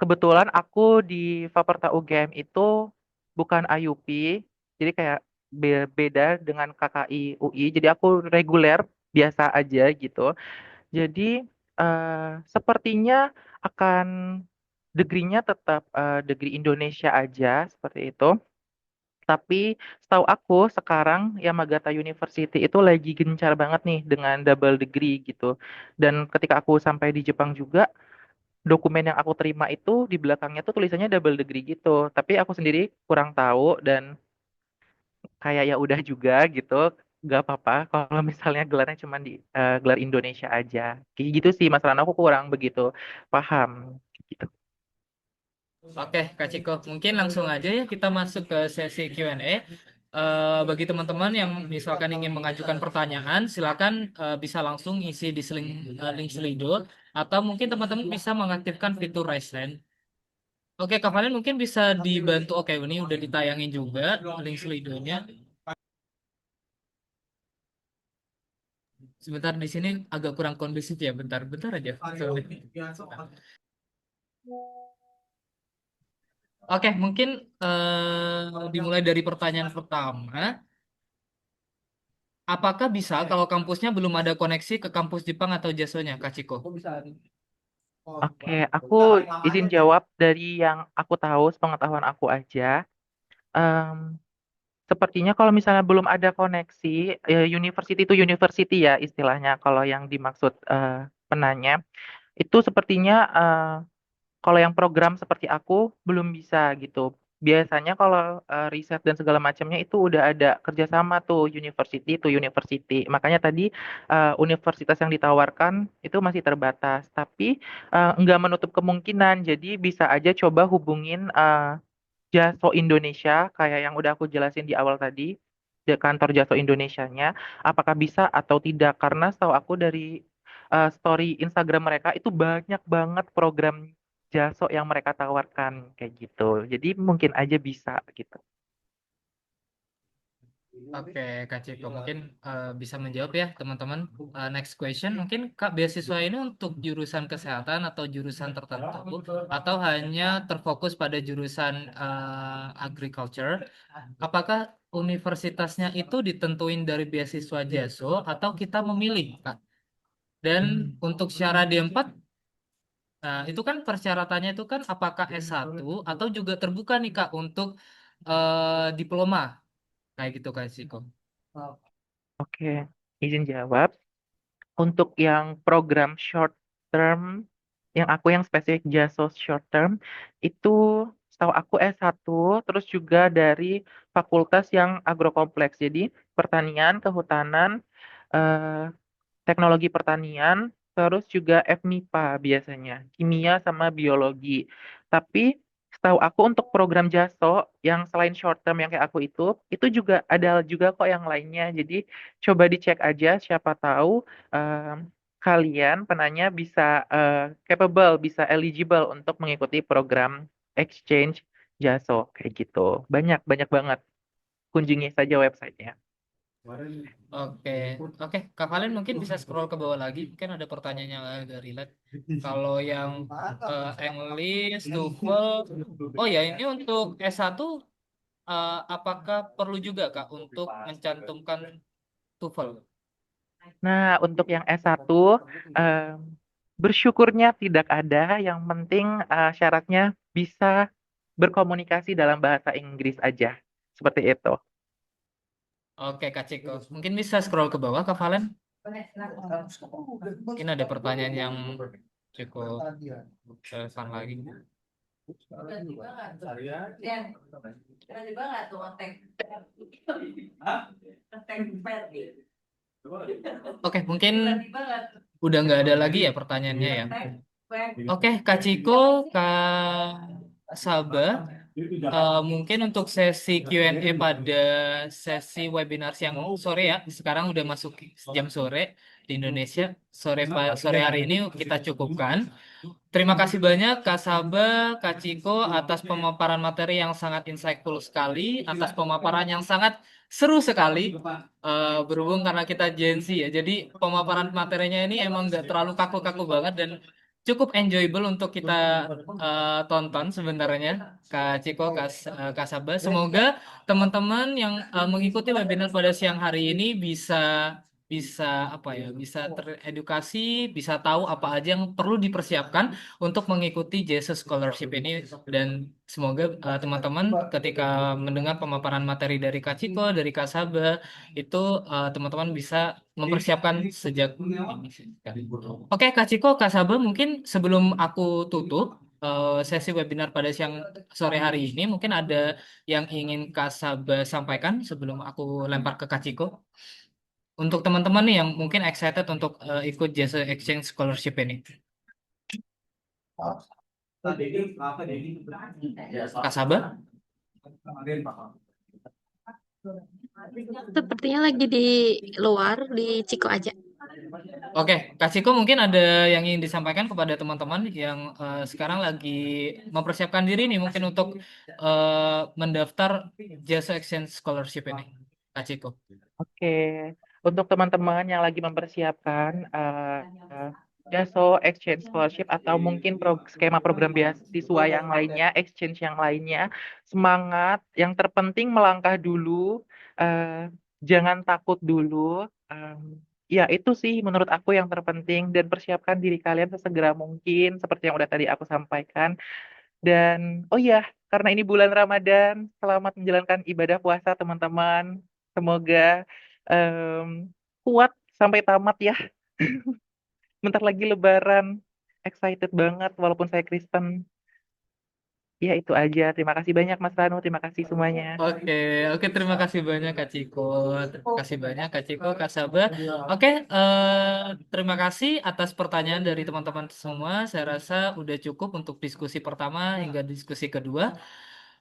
kebetulan aku di Fakultas UGM itu bukan IUP, jadi kayak beda dengan KKI UI. Jadi aku reguler biasa aja gitu. Jadi sepertinya akan degree-nya tetap degree Indonesia aja seperti itu. Tapi setahu aku sekarang Yamagata University itu lagi gencar banget nih dengan double degree gitu. Dan ketika aku sampai di Jepang juga, dokumen yang aku terima itu di belakangnya tuh tulisannya double degree gitu. Tapi aku sendiri kurang tahu dan kayak ya udah juga gitu. Gak apa-apa kalau misalnya gelarnya cuma di gelar Indonesia aja. Kayak gitu sih Mas Rana, aku kurang begitu paham gitu. Oke, Kak Ciko, mungkin langsung aja ya kita masuk ke sesi Q&A. Bagi teman-teman yang misalkan ingin mengajukan pertanyaan, silakan bisa langsung isi di link Slido, atau mungkin teman-teman bisa mengaktifkan fitur raise hand. Oke, Kak Valen mungkin bisa dibantu. Oke, ini udah ditayangin juga link Slido-nya. Sebentar di sini agak kurang kondusif ya, bentar aja. Oke, mungkin dimulai dari pertanyaan pertama. Apakah bisa kalau kampusnya belum ada koneksi ke kampus Jepang atau Jasonya, Kak Ciko? Oke, aku izin jawab dari yang aku tahu, sepengetahuan aku aja. Em, Sepertinya kalau misalnya belum ada koneksi, university to university ya istilahnya, kalau yang dimaksud penanya, itu sepertinya kalau yang program seperti aku belum bisa gitu. Biasanya kalau riset dan segala macamnya itu udah ada kerjasama tuh university to university. Makanya tadi universitas yang ditawarkan itu masih terbatas. Tapi nggak menutup kemungkinan. Jadi bisa aja coba hubungin Jaso Indonesia kayak yang udah aku jelasin di awal tadi. Di kantor Jaso Indonesianya, apakah bisa atau tidak? Karena setahu aku dari story Instagram mereka itu banyak banget program Jaso yang mereka tawarkan kayak gitu. Jadi mungkin aja bisa gitu. Oke, Kak Ciko, mungkin bisa menjawab ya teman-teman. Next question, mungkin Kak, beasiswa ini untuk jurusan kesehatan atau jurusan tertentu, atau hanya terfokus pada jurusan agriculture? Apakah universitasnya itu ditentuin dari beasiswa JASO atau kita memilih, Kak? Dan untuk syarat D4, itu kan persyaratannya itu kan apakah S1 atau juga terbuka nih Kak untuk diploma kayak gitu Kak Ciko. Oke, izin jawab. Untuk yang program short term, yang spesifik JASO short term, itu setahu aku S1, terus juga dari fakultas yang agrokompleks. Jadi pertanian, kehutanan, eh, teknologi pertanian, terus juga FMIPA biasanya, kimia sama biologi. Tapi setahu aku untuk program JASO yang selain short term yang kayak aku itu juga ada juga kok yang lainnya. Jadi coba dicek aja, siapa tahu em, kalian penanya bisa capable, bisa eligible untuk mengikuti program exchange JASO kayak gitu. Banyak, banyak banget. Kunjungi saja websitenya. Oke, oke Kak Valen mungkin bisa scroll ke bawah lagi, kan ada pertanyaan yang agak relate. Kalau yang English, TOEFL, oh ya ini untuk S1 apakah perlu juga Kak untuk mencantumkan TOEFL? Nah, untuk yang S1, em, bersyukurnya tidak ada. Yang penting syaratnya bisa berkomunikasi dalam bahasa Inggris aja. Seperti itu. Oke Kak Ciko, mungkin bisa scroll ke bawah Kak Valen. Mungkin ada pertanyaan yang cukup relevan lagi. Tiba-tiba nggak tuh ngetek Oke, mungkin udah nggak ada lagi ya pertanyaannya ya. Oke, Kak Ciko, Kak Sabah, mungkin untuk sesi Q&A pada sesi webinar siang sore ya, sekarang udah masuk jam sore di Indonesia, sore hari ini kita cukupkan. Terima kasih banyak Kak Sabah, Kak Ciko atas pemaparan materi yang sangat insightful sekali, atas pemaparan yang sangat seru sekali. Berhubung karena kita Gen Z ya, jadi pemaparan materinya ini emang nggak terlalu kaku-kaku banget dan cukup enjoyable untuk kita tonton sebenarnya, Kak Ciko, Kak Sabah. Semoga teman-teman yang mengikuti webinar pada siang hari ini bisa bisa apa ya, bisa teredukasi, bisa tahu apa aja yang perlu dipersiapkan untuk mengikuti JSS Scholarship ini, dan semoga teman-teman ketika mendengar pemaparan materi dari Kak Ciko, dari Kak Sabah, itu teman-teman bisa mempersiapkan sejak ini. Oke, Kak Ciko, Kak Sabah, mungkin sebelum aku tutup sesi webinar pada siang sore hari ini, mungkin ada yang ingin Kak Sabah sampaikan sebelum aku lempar ke Kak Ciko. Untuk teman-teman nih yang mungkin excited untuk ikut Jasa Exchange Scholarship ini. Kak Sabah? Sepertinya lagi di luar, di Ciko aja. Oke, Kak Ciko mungkin ada yang ingin disampaikan kepada teman-teman yang sekarang lagi mempersiapkan diri nih mungkin untuk mendaftar Jasa Exchange Scholarship ini. Kak Ciko. Oke. Untuk teman-teman yang lagi mempersiapkan JASO Exchange Scholarship atau mungkin skema program beasiswa yang lainnya, exchange yang lainnya, semangat. Yang terpenting melangkah dulu, jangan takut dulu. Ya, itu sih menurut aku yang terpenting, dan persiapkan diri kalian sesegera mungkin seperti yang udah tadi aku sampaikan. Dan oh iya, karena ini bulan Ramadan, selamat menjalankan ibadah puasa teman-teman. Semoga em, kuat sampai tamat ya. Bentar lagi Lebaran. Excited banget walaupun saya Kristen. Ya itu aja. Terima kasih banyak Mas Ranu. Terima kasih semuanya. Oke, oke, terima kasih banyak Kak Ciko. Terima kasih banyak Kak Ciko, Kak Sabah. Oke, terima kasih atas pertanyaan dari teman-teman semua. Saya rasa udah cukup untuk diskusi pertama hingga diskusi kedua.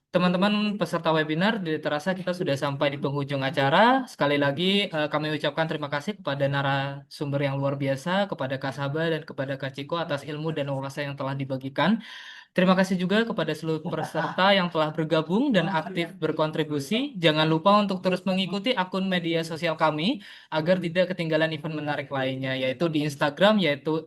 Teman-teman peserta webinar, terasa kita sudah sampai di penghujung acara. Sekali lagi kami ucapkan terima kasih kepada narasumber yang luar biasa, kepada Kak Sabah dan kepada Kak Ciko atas ilmu dan wawasan yang telah dibagikan. Terima kasih juga kepada seluruh peserta yang telah bergabung dan aktif berkontribusi. Jangan lupa untuk terus mengikuti akun media sosial kami agar tidak ketinggalan event menarik lainnya, yaitu di Instagram, yaitu